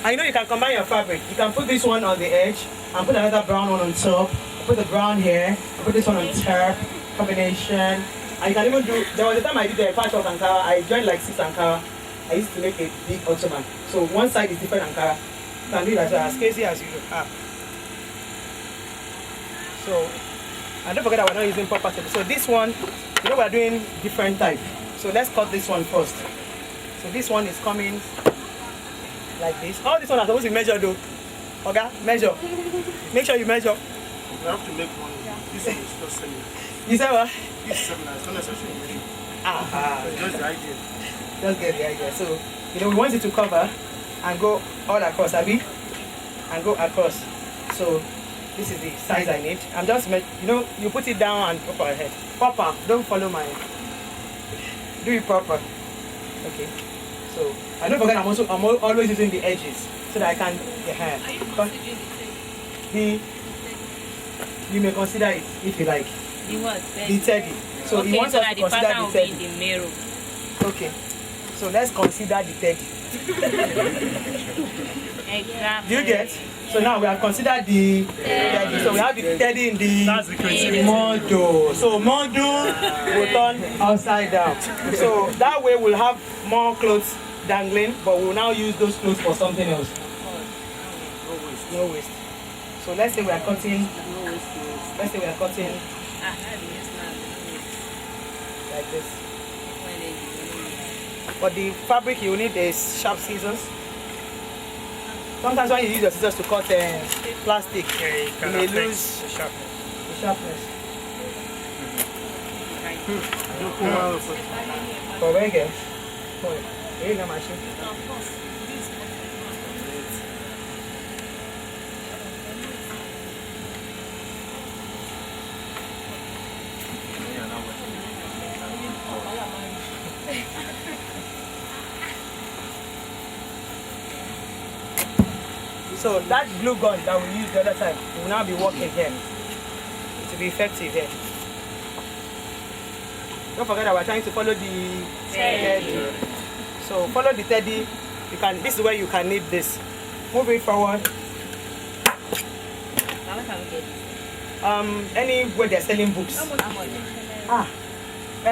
And you know you can combine your fabric. You can put this one on the edge, and put another brown one on top, put the brown here, put this one on top, combination. And you can even do, there was a time I did a patch of Ankara, I joined like 6 Ankara. I used to make a big ottoman. So one side is different Ankara. You can do that as crazy as you have. So, and don't forget that we're not using proper tape. So this one, you know we're doing different type. So let's cut this one first. So this one is coming like this. All this one are supposed to be measured though. Okay, measure. Make sure you measure. You have to make one. This one is just selling. You said what? This is 7. It's not necessary. Just the idea. Just get the idea. So, you know, we want it to cover and go all across, Abby, and go across. So this is the size I need. I'm just, you know, you put it down and proper ahead. Proper. Don't follow my. Do it proper. Okay. So, and don't forget, I'm always using the edges so that I can the hair. You may consider it if you like. The what? The teddy. So okay, you want so us that to the consider pattern the will be teddy. in the mirror. Okay. So let's consider the teddy. Exactly. Do you get? So now we have considered the teddy. So we have the teddy in the That's the creativity. model. So model will turn upside down. So that way we'll have more clothes dangling, but we'll now use those clothes for something else. No waste. So let's say we are cutting. Let's say we are cutting like this. But the fabric you need is sharp scissors. Sometimes when you use your scissors to cut plastic, you may lose the sharpness. the sharpness. For where again? Here is the machine. So that glue gun that we used the other time will now be working here. It will be effective here. Don't forget that we're trying to follow the teddy. So follow the teddy. You can. This is where you can knit this. Move it forward. Anywhere they're selling books.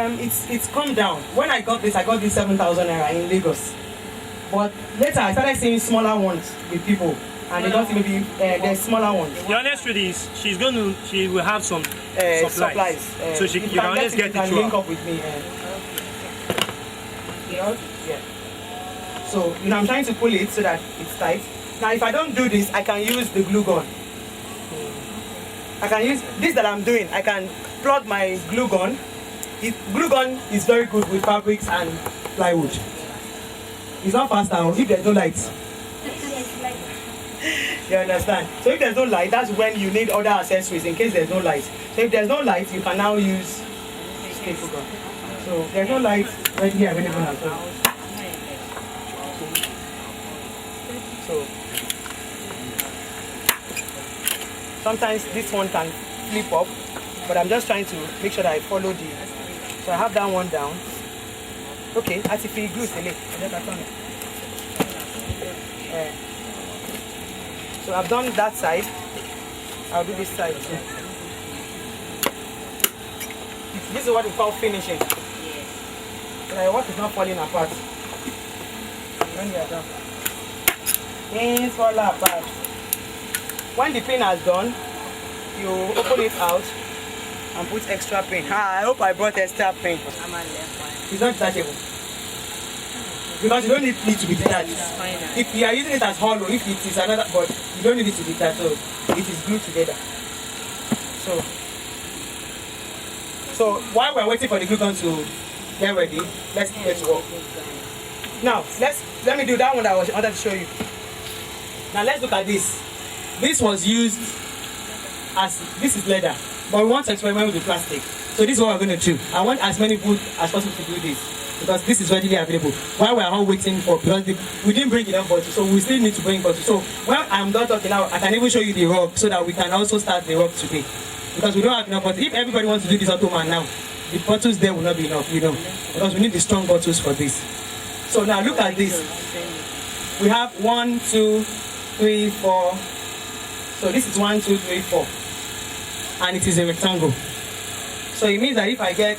It's come down. When I got this 7,000 naira in Lagos. But later I started seeing smaller ones with people. And they don't maybe the smaller ones. The honest truth is, she will have some supplies. So you can always get it to link her. up with me. Yeah. So I'm trying to pull it so that it's tight. Now if I don't do this, I can use the glue gun. I can use this that I'm doing. I can plug my glue gun. Glue gun is very good with fabrics and plywood. It's not fast now if there's no light. You understand? So if there's no light, that's when you need other accessories in case there's no light. So if there's no light, you can now use staple gun. So there's no light readily available as well. So sometimes this one can flip up, but I'm just trying to make sure that I follow the. So I have that one down. Okay, as if he glues the leg. So I've done that side. I'll do this side too. This is what we call finishing. So my work is not falling apart. When we are done, things fall apart. When the pin has done, you open it out and put extra pin. I hope I brought extra pin. It's not detachable. Because you don't need it to be detached. If you are using it as hollow, if it is another, but you don't need it to be detached, so it is glued together. So while we're waiting for the glue gun to get ready, let's get to work. Now let me do that one that I wanted to show you. Now let's look at this. This was used as this is leather, but we want to experiment with the plastic. So this is what we're going to do. I want as many people as possible to do this. Because this is readily available. While we are all waiting for, because we didn't bring enough bottles, so we still need to bring bottles. So when I'm done talking now, I can even show you the rug so that we can also start the rug today. Because we don't have enough bottles. If everybody wants to do this Ottoman now, the bottles there will not be enough, because we need the strong bottles for this. So now look at this. We have 1, 2, 3, 4. So this is 1, 2, 3, 4. And it is a rectangle. So it means that if I get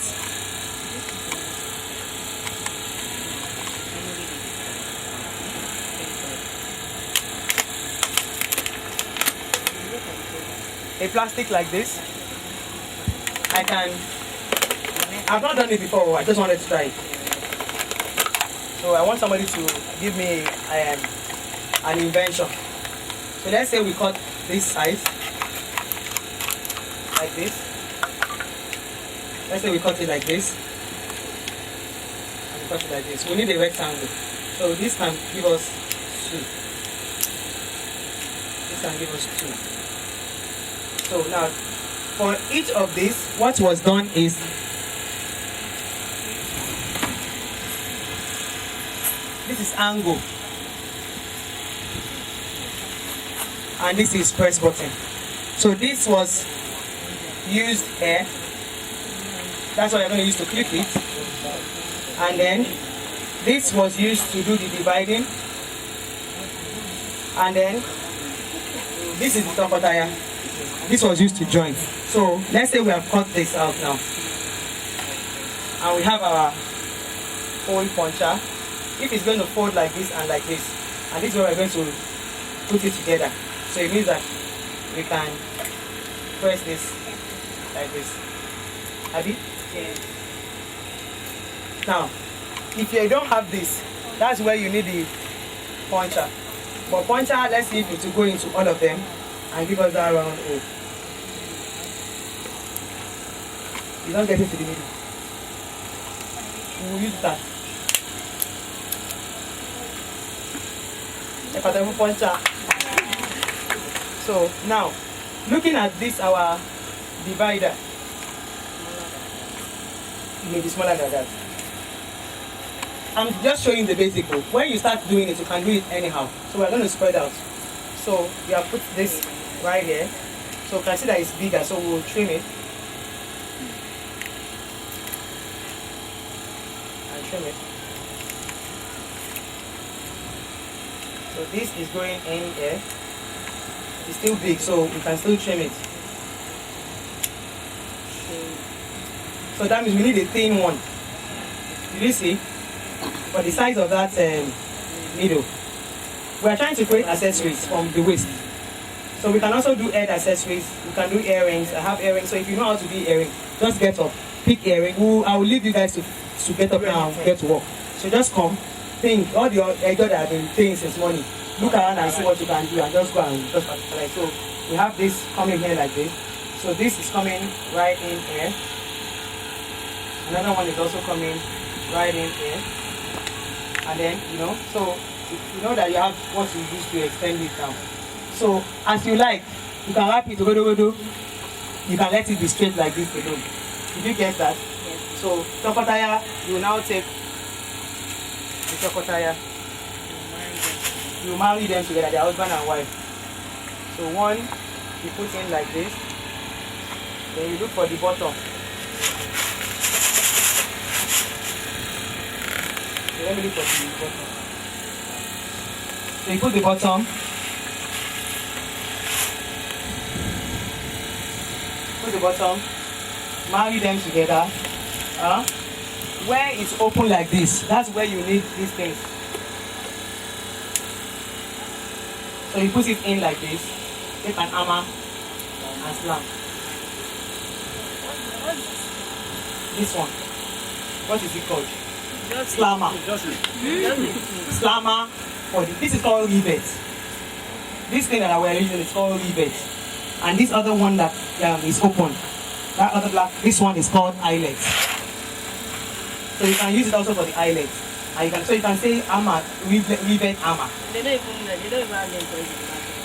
a plastic like this, I've not done it before, I just wanted to try it. So I want somebody to give me an invention. So let's say we cut this side like this. Let's say we cut it like this. And we cut it like this. We need a rectangle. So this can give us 2. This can give us 2. So now, for each of these, what was done is this is angle, and this is press button. So this was used here. That's what you're going to use to clip it, and then this was used to do the dividing. And then this is the topotire. This was used to join. So let's say we have cut this out now. And we have our fold puncher. If it's going to fold like this and like this, and this is where we're going to put it together. So it means that we can press this like this. Abby? Yes. Now, if you don't have this, that's where you need the puncher. But puncher, let's see if it will go into all of them and give us that round O. You don't get it to the middle. We will use that. Puncher. So now, looking at this, our divider, it may be smaller than that. I'm just showing the basic book. When you start doing it, you can do it anyhow. So we're going to spread out. So we have put this right here. So you can see that it's bigger, so we'll trim it. And trim it. So this is going in here. It's still big, so we can still trim it. So that means we need a thin one. Did you see? For the size of that needle. We are trying to create accessories from the waist. So we can also do head accessories. We can do earrings. I have earrings. So if you know how to do earring, just get up, pick earring. I will leave you guys to get up now and get to work. So just come, think all the other that have been paying since morning. Look around and see what you can do and just go and just like so. We have this coming here like this. So this is coming right in here. Another one is also coming right in here. And then, so you know that you have what you use to extend it now. So as you like, you can wrap it, you can let it be straight like this alone. Did you get that? Yes. So topotire, you now take the topotire. You marry them together, they're husband and wife. So one, you put in like this. Then you look for the bottom. So let me look for the bottom. So you put the bottom. Put the bottom. Marry them together. Where it's open like this, that's where you need these things. So you put it in like this, take an hammer and slam. This one, what is it called? Slammer. Slammer for this is called rivet. This thing that we're using is called rivet. And this other one that is open, that other black, this one is called eyelet. So you can use it also for the eyelet. And you can say hammer, rivet hammer. They don't even have them for it.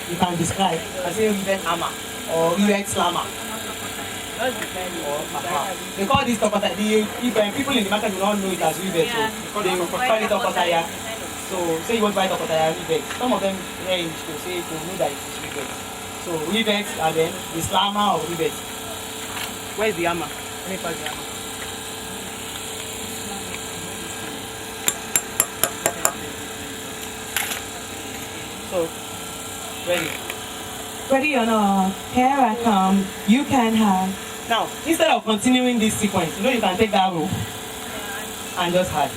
You can describe. You can say rivet hammer or rivet slammer. They call this topotire. People in the market do not know it as rivet, so they call it topotire. So say you want to buy topotire rivet. Some of them range to say to know that it's rivet. So rivet and then the slammer or rivet. Where's the hammer? Let me pass the hammer. So, ready. Ready or not, here I come, you can have. Now, instead of continuing this sequence, you can take that rope and just hide.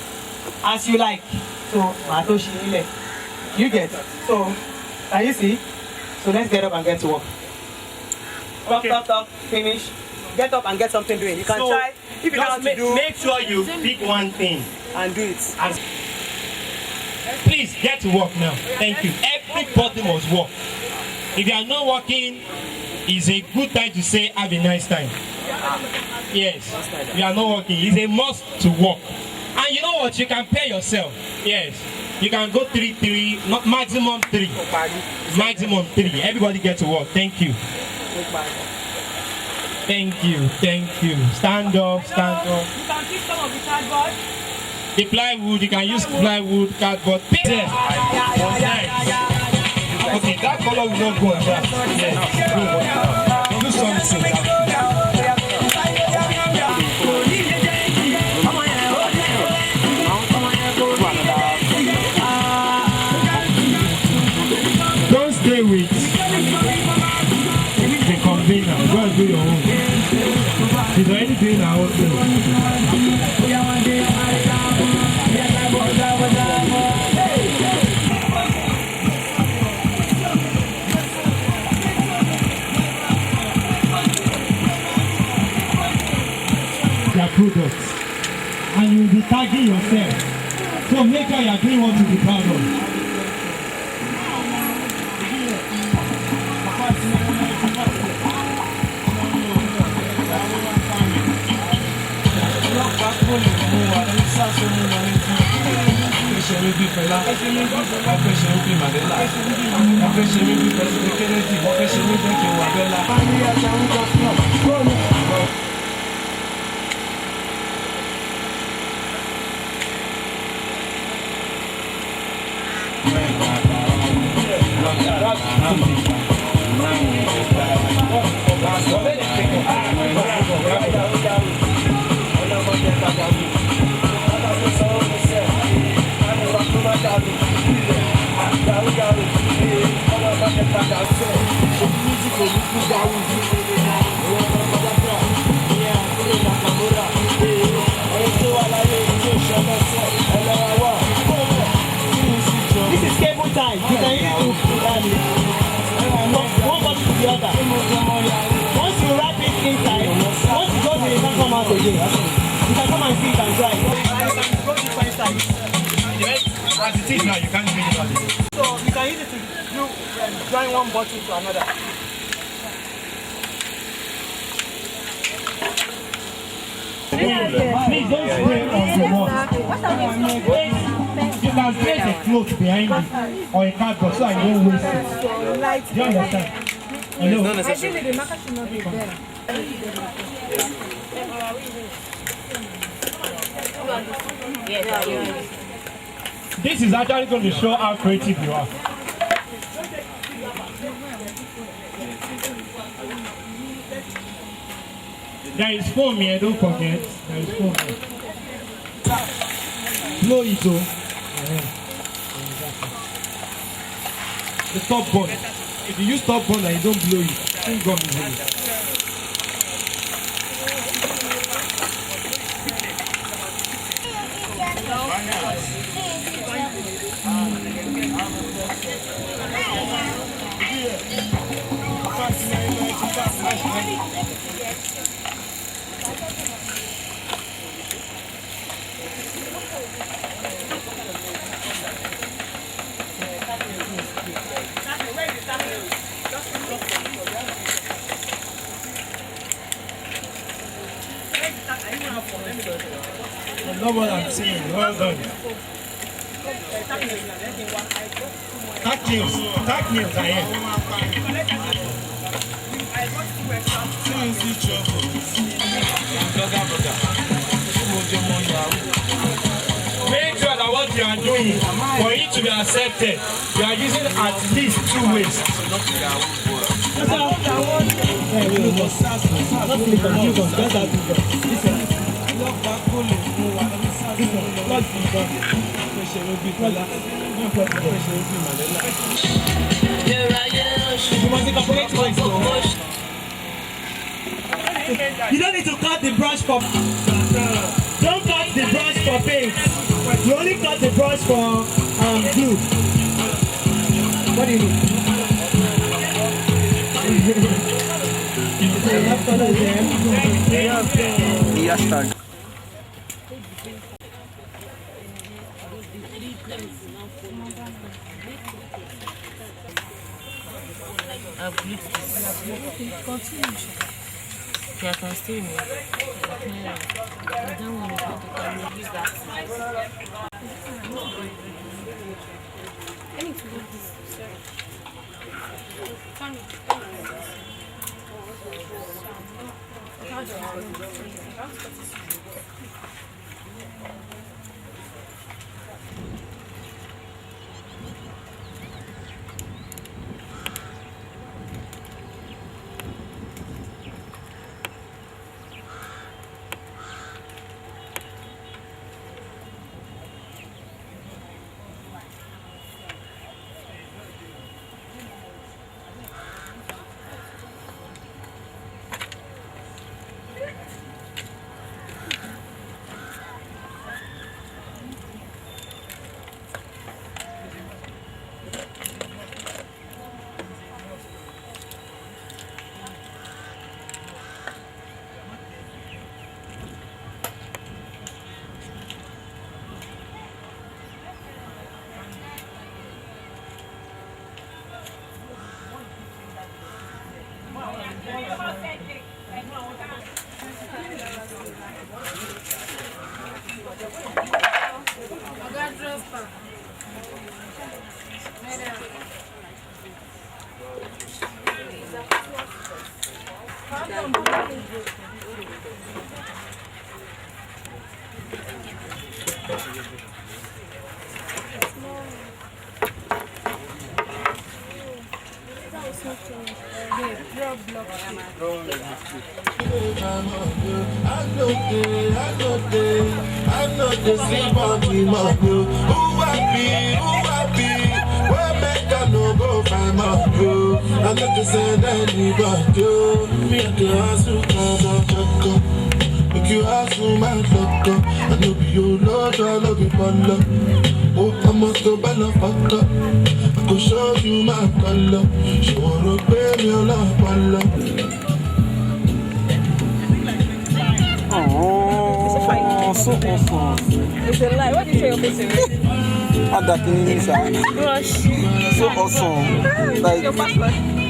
As you like. So, Matoshi, you get. So, can you see? So let's get up and get to work. Okay. Stop, finish. Get up and get something doing. You can try. If you don't want to do, make sure you pick one thing and do it. Please get to work now. Thank you. Everybody must work. If you are not working, it's a good time to say have a nice time. Yes. If you are not working, it's a must to work. And you know what? You can pay yourself. Yes. You can go 3, not maximum 3. Maximum 3. Everybody get to work. Thank you. Thank you. Thank you. Stand up. Stand up. You can keep some of the cardboard. The plywood, you can use plywood, cardboard. Yes. Okay, that color will not go on that. Yes. Do something. doing our own thing. Their products, and you will be tagging yourself. So make sure you are doing what you be proud of. This is cable time. You can use it one bottle to the other. Once you wrap it inside, once you go to it, can come out again. You can come and see it and try it. You can go different sides. As it is now, you can't drink it all the way. So you can use it to do join one bottle to another. Please don't spray on the wall. You can place a cloth behind it or a cardboard so I don't waste it. Do you understand? Hello? This is actually going to show how creative you are. There is foam here, don't forget. There is foam here. Blow it though. The top bun. If you use top bun and you don't blow it, then gum is in it. I know what I'm saying. Well done. Tack nails are here. Make sure that what you are doing, for it to be accepted, you are using at least 2 ways. You don't need to cut the brush for. Don't cut the brush for paint. You only cut the brush for glue. What do you mean? Ya está. Yeah, I can still know. Yeah. I don't want to use that. I need to do this. Oh, so awesome. It's a lie. What did you say you're missing? Rush. So awesome. Like, Your password.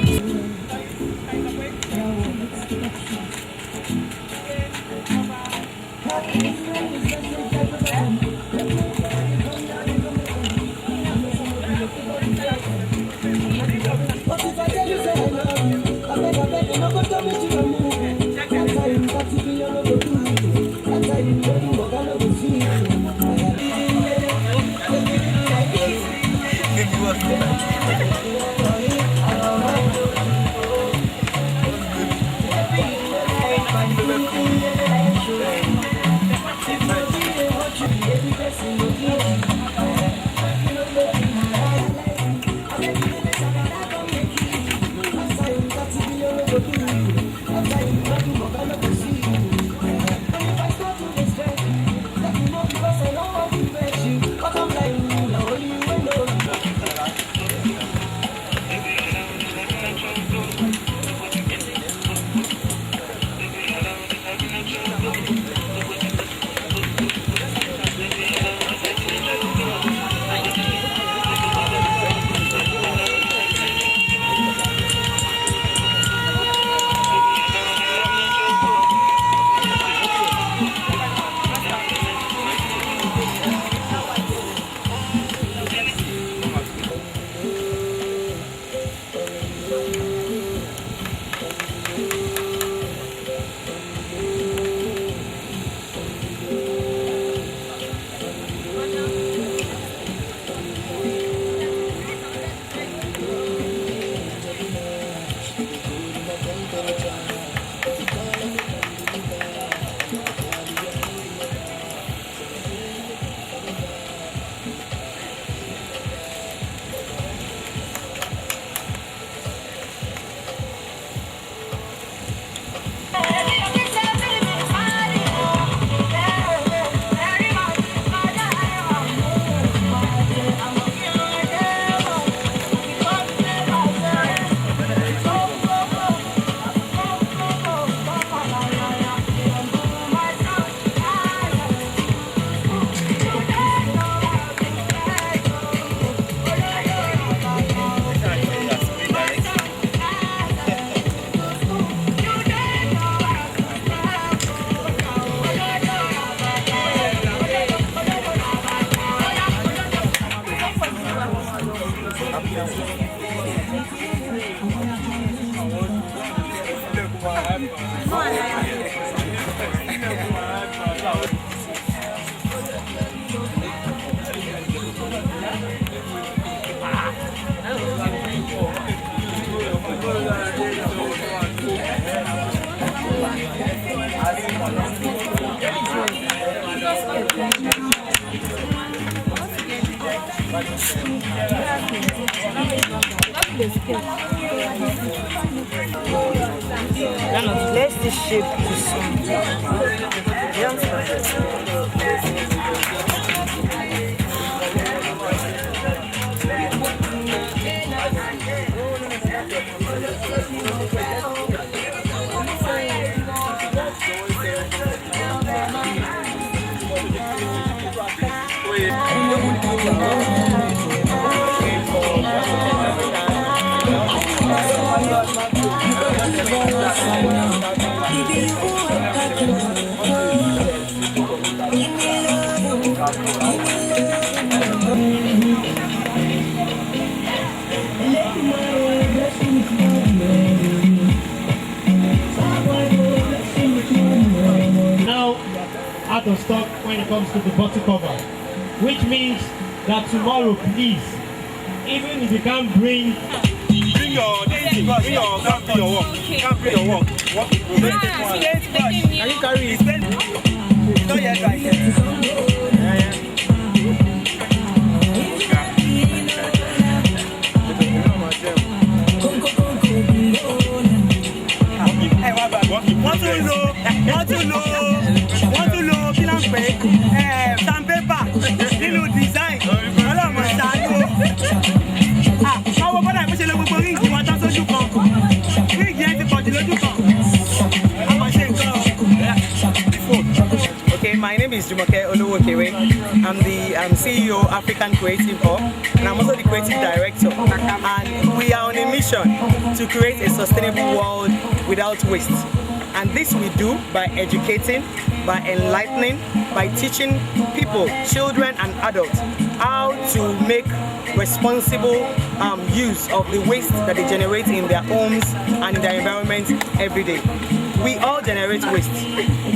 Let's the shape to something. of stock when it comes to the bottle cover, which means that tomorrow, please, even if you can't bring your work. Can you carry it? It's not yet right here. Want to know, kí ló ń pè é, sandpaper, nínú design, ọlọ́mọ ṣáájú. Àwọn bọ́dà ìpínṣẹ́ ló gbogbo ríǹgì wọn tán sójú kan, ríǹgì yẹn ti pọ̀jù lójú kan. Àwọn ṣe nǹkan. Okay, my name is JUMOKE Olowwookere. I'm the CEO African Creative Hub, and I'm also the creative director. And we are on a mission to create a sustainable world without waste. And this we do by educating, by enlightening, by teaching people, children and adults, how to make responsible use of the waste that they generate in their homes and in their environment every day. We all generate waste.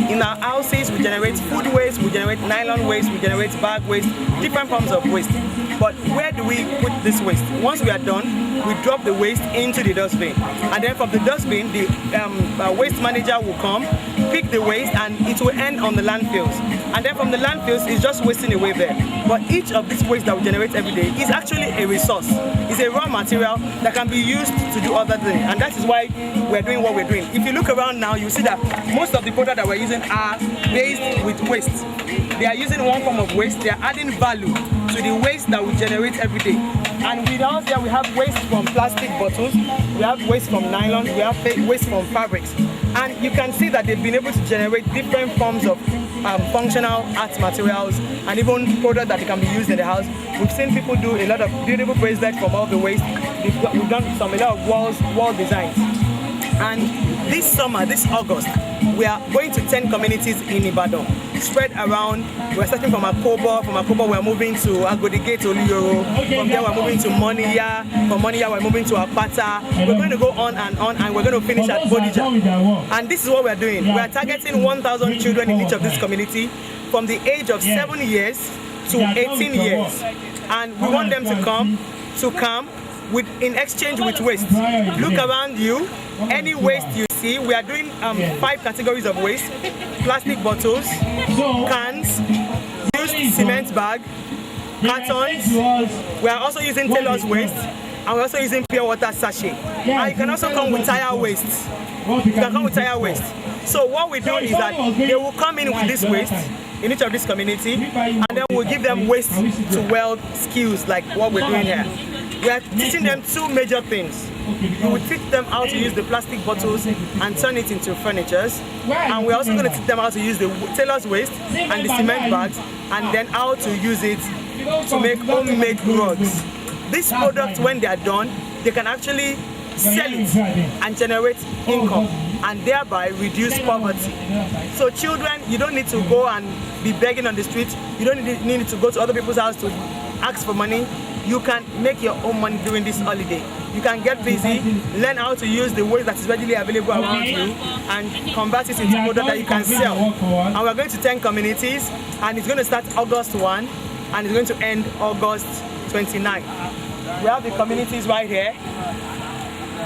In our houses, we generate food waste, we generate nylon waste, we generate bag waste, different forms of waste. But where do we put this waste? Once we are done, we drop the waste into the dustbin. And then from the dustbin, the waste manager will come, pick the waste, and it will end on the landfills. And then from the landfills, it's just wasting away there. But each of these waste that we generate every day is actually a resource. It's a raw material that can be used to do other things. And that is why we're doing what we're doing. If you look around now, you see that most of the products that we're using are based with waste. They are using one form of waste, they are adding value to the waste that we generate every day. And with us here, we have waste from plastic bottles, we have waste from nylon, we have waste from fabrics. And you can see that they've been able to generate different forms of functional art materials and even products that can be used in the house. We've seen people do a lot of beautiful bracelets from all the waste. We've done a lot of wall designs. And this summer, this August, we are going to 10 communities in Ibadan, spread around. We're starting from Akobo we're moving to Agodigate, Oluyoro. From there we're moving to Moniya. From Moniya we're moving to Apata. We're going to go on, and we're going to finish at Bodija. And this is what we're doing. We are targeting 1,000 children in each of this community from the age of 7 years to 18 years. And we want them to come in exchange with waste. Look around you, any waste you see, we are doing 5 categories of waste: plastic bottles, cans, used cement bag, cartons. We are also using tailor's waste, and we're also using pure water sachet. And you can also come with tire waste. You can come with tire waste. So what we do is that they will come in with this waste in each of this community, and then we'll give them waste to weld skills like what we're doing here. We are teaching them 2 major things. We will teach them how to use the plastic bottles and turn it into furniture. And we're also going to teach them how to use the tailor's waste and the cement bags, and then how to use it to make homemade rugs. These products, when they are done, they can actually sell it and generate income and thereby reduce poverty. So children, you don't need to go and be begging on the street. You don't need to go to other people's house to ask for money. You can make your own money during this holiday. You can get busy, learn how to use the waste that is readily available around you, and convert it into product that you can sell. And we're going to 10 communities, and it's going to start August 1, and it's going to end August 29. We have the communities right here.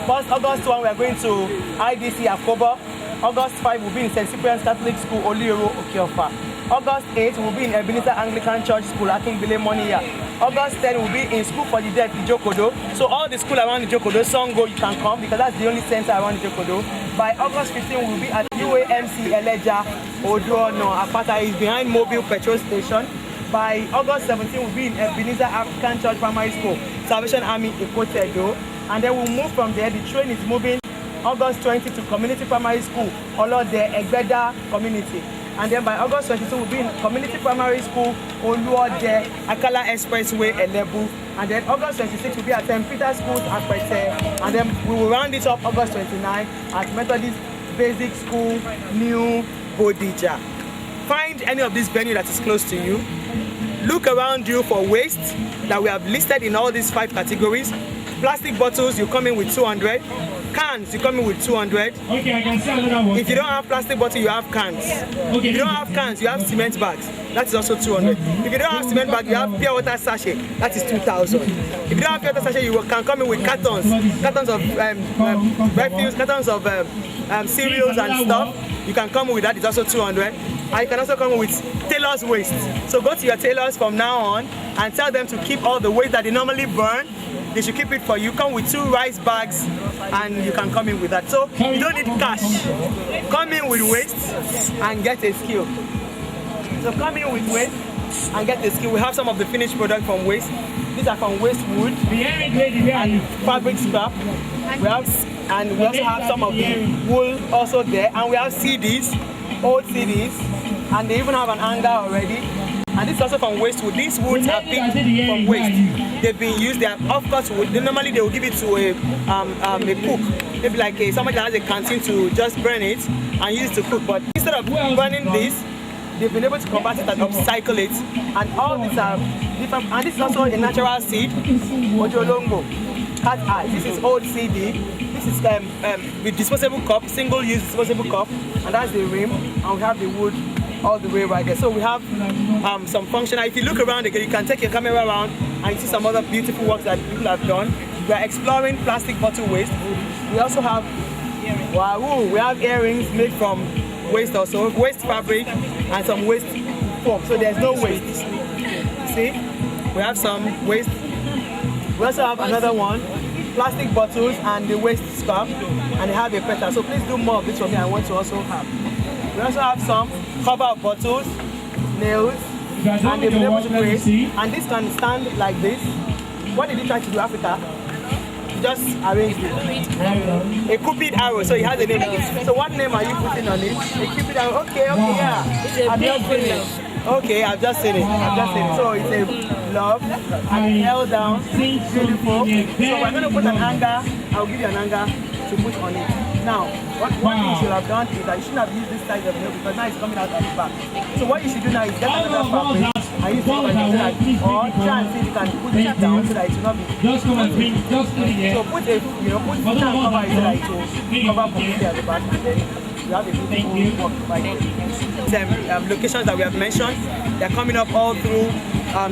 First, August 1, we are going to IDC Akobo. August 5, we'll be in St. Cyprian's Catholic School, Oluyoro, Okiofa. August 8, we'll be in Ebenezer Anglican Church School, Akingbile, Moniya. August 10, we'll be in School for the Deaf, Ijokodo. So all the school around Ijokodo, Songo, you can come because that's the only center around Ijokodo. By August 15, we'll be at UAMC Eleja, Oduono, Apata is behind Mobile Petrol Station. By August 17, we'll be in Ebenezer African Church Primary School, Salvation Army, Ikotedo. And then we'll move from there. The train is moving August 20 to Community Primary School, Olode Egbeda Community. And then by August 22, we'll be in Community Primary School, Oluode, Akala Expressway, Elebu. And then August 26, we'll be at St. Peter's School, Akpete. And then we will round it up August 29 at Methodist Basic School, New Bodija. Find any of this venue that is close to you. Look around you for waste that we have listed in all these 5 categories. Plastic bottles, you come in with 200. Cans, you come in with 200. Okay, I can see another one. If you don't have plastic bottle, you have cans. Okay. If you don't have cans, you have cement bags. That is also 200. If you don't have cement bag, you have pure water sachet. That is 2,000. If you don't have pure water sachet, you can come in with cartons of refuse, cartons of cereals and stuff. You can come in with that. It's also 200. And you can also come in with tailor's waste. So go to your tailors from now on and tell them to keep all the waste that they normally burn. They should keep it for you. Come with 2 rice bags and you can come in with that. So you don't need cash. Come in with waste and get a skill. So come in with waste and get a skill. We have some of the finished product from waste. These are from waste wood and fabric scrap. We also have some of the wool also there. And we have CDs, old CDs. And they even have an hanger already. And this is also from waste wood. These woods are picked from waste. They've been used. They are off-cut wood. Normally they will give it to a cook, maybe like somebody that has a canteen to just burn it and use it to cook. But instead of burning this, they've been able to convert it and upcycle it. And all these are different. And this is also a natural seed, Ojolongo, cat eye. This is old CD. This is with disposable cup, single-use disposable cup, and that's the rim. And we have the wood all the way right there. So we have some functional. If you look around again, you can take your camera around and you see some other beautiful works that people have done. We are exploring plastic bottle waste. We also have we have earrings made from waste also, waste fabric and some waste fork. So there's no waste. See? We have some waste. We also have another one, plastic bottles and the waste scrap, and they have a petal. So please do more of this for me. I want to also have. We also have some cover of bottles, nails, and they've been able to create. And this can stand like this. What did he try to do, Africa? He just arranged it. A cupid arrow, so he has a name. So what name are you putting on it? A cupid arrow. Okay, yeah. I've just seen it. Okay, I've just seen it. So it's a love, and it's held down, beautiful. So we're going to put an hanger. I'll give you an hanger to put on it. Now, what you should have done is that you shouldn't have used this side of the nail because now it's coming out of the back. So what you should do now is get another fabric and use it so that, or try and see if you can put it down so that it will not be. Just come and bring, just put it here. So put a, put it and cover it so that it will cover completely at the back. And then you have a beautiful work by locations that we have mentioned. They're coming up all through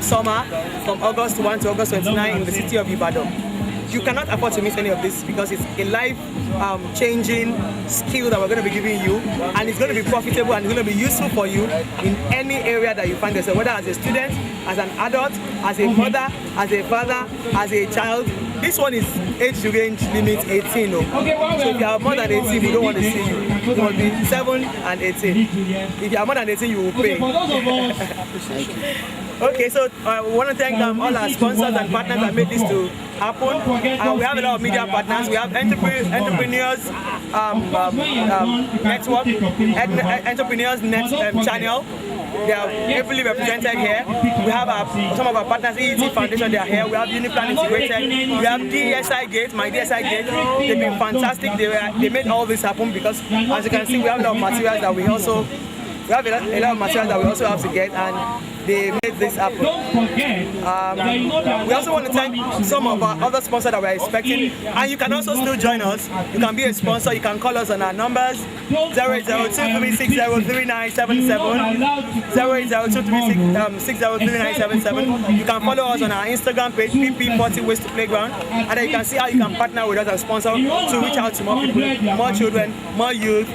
summer from August 1 to August 29 in the city of Ibadan. You cannot afford to miss any of this because it's a life-changing skill that we're going to be giving you, and it's going to be profitable and it's going to be useful for you in any area that you find yourself, whether as a student, as an adult, as a mother, as a father, as a child. This one is age range limit 18. So if you are more than 18, we don't want to see you. It must be 7 and 18. If you are more than 18, you will pay. Okay, so we want to thank all our sponsors and partners that made this to happen. We have a lot of media partners. We have Entrepreneurs Network, Entrepreneurs Net Channel. They are heavily represented here. We have some of our partners, EET Foundation, they are here. We have Uniplan Integrated. We have DSI Gate, my DSI Gate. They've been fantastic. They made all this happen because, as you can see, we have a lot of materials that we have a lot of materials that we also have to get, and they made this happen. We also want to thank some of our other sponsors that we're expecting, and you can also still join us. You can be a sponsor. You can call us on our numbers 08023603977, 08023603977. You can follow us on our Instagram page, PP40 Waste to Playground, and then you can see how you can partner with us and sponsor to reach out to more people, more children, more youth,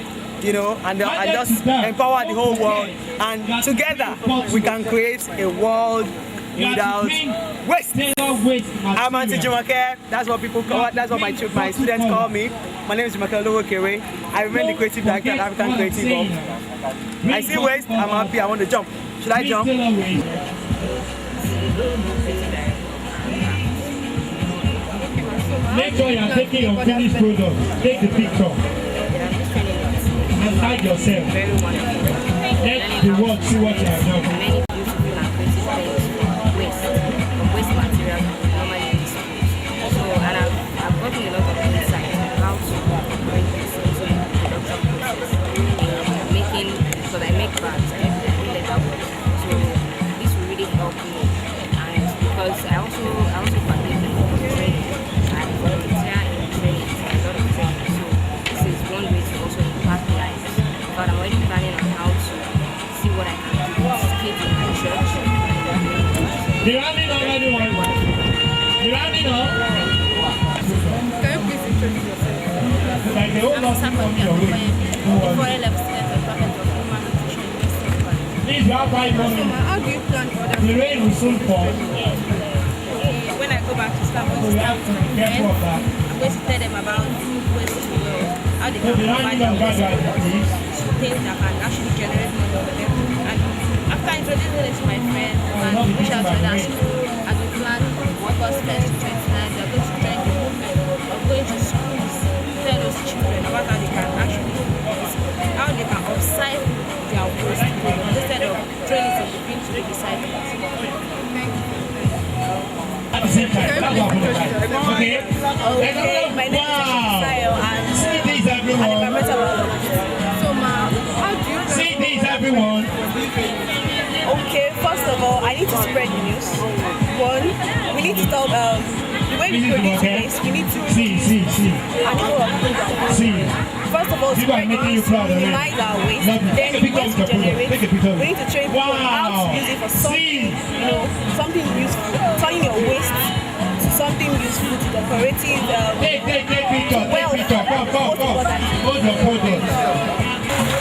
and just empower the whole world. And together we can create a world without waste. I'm Auntie JUMOKE. That's what people call. That's what my students call me. My name is JUMOKE Olowwookere. I remain the creative director at African Creative Hub. I see waste. I'm happy. I want to jump. Should I jump? Make sure you are taking your finished product. Take the picture. And hide yourself. Let the world see what you have done. Many beautiful and creative things waste material normally used. So, and I've gotten a lot of insight on how to bring this into the production process. So that I make bags, I make leather work. So this will really help me. And because I also partake in training, I volunteer in training, a lot of training. The rounding up, everyone. The rounding up. Can you please introduce yourself? Like the whole lot come your way. Please, you have 5 So, minutes. how do you plan for that? The rain will soon fall. When I go back to school, I'm So going we to have start to with be my careful of friends. that. I'm going to tell them about ways to how they So can the provide rounding their up, waste guys, please. things that can actually generate money for them. And after introducing it to my friend, and reach out to that school, as we plan August 1st to 29th, we are going to join the movement of going to schools, tell those children about how they can actually how they can upcycle their waste instead of throwing it in the bin to be recycled. At the same time, that's what I'm going to okay? Okay, my name is Sayo and See this, everyone. environmental biologist. So, ma, how do you plan See for this, everyone. Okay, first of all, I need to spread the news. One, we need to tell the way we produce waste, we need to See. animal of food. See. First of all, People are spread the making you news, proud already. minimize our waste. Love it. Then Take a picture waste of your generate. product. Take a picture of it. We need to train people how to use it for something, something useful. Turning your waste to something useful to the cooperative. Take picture. Come. Hold your product.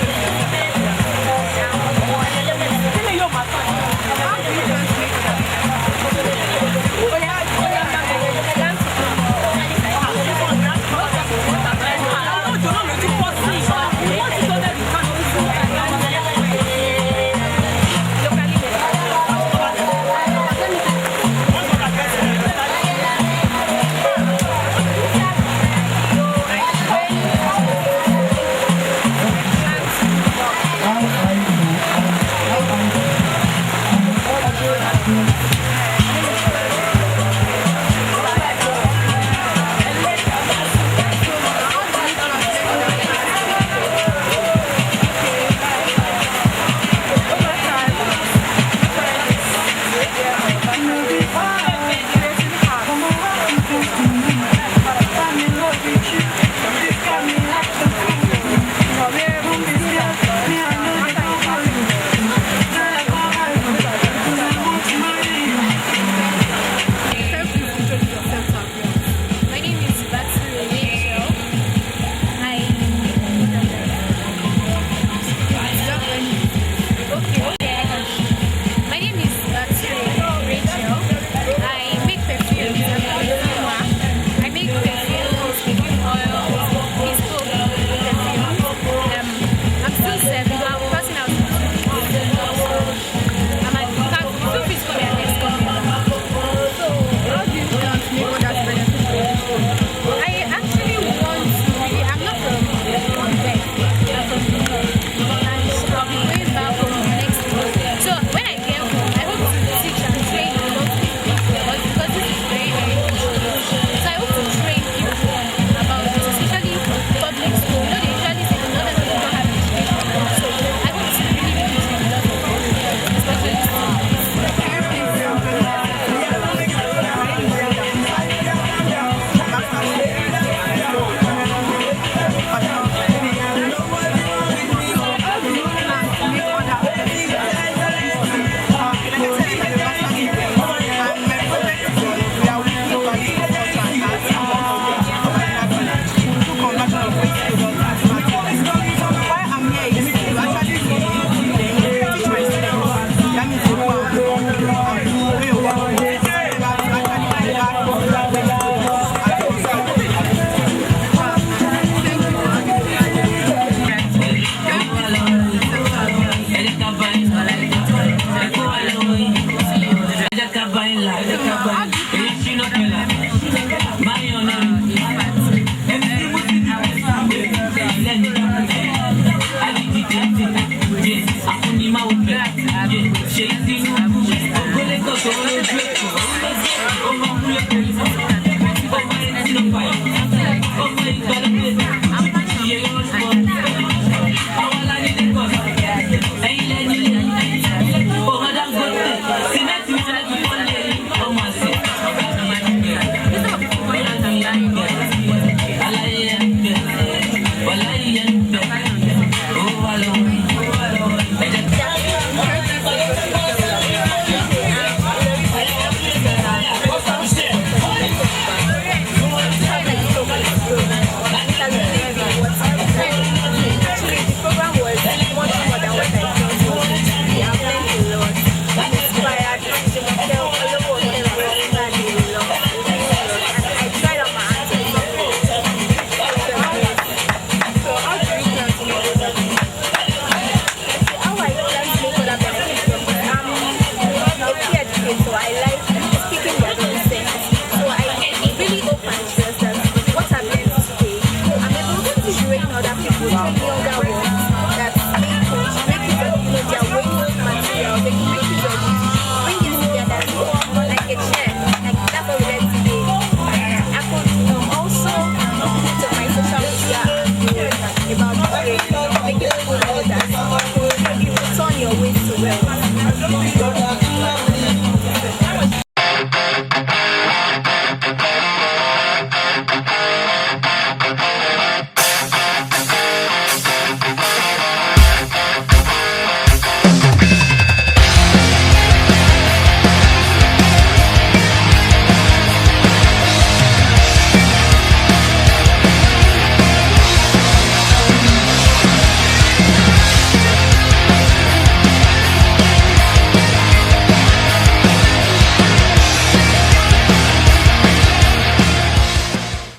Yes,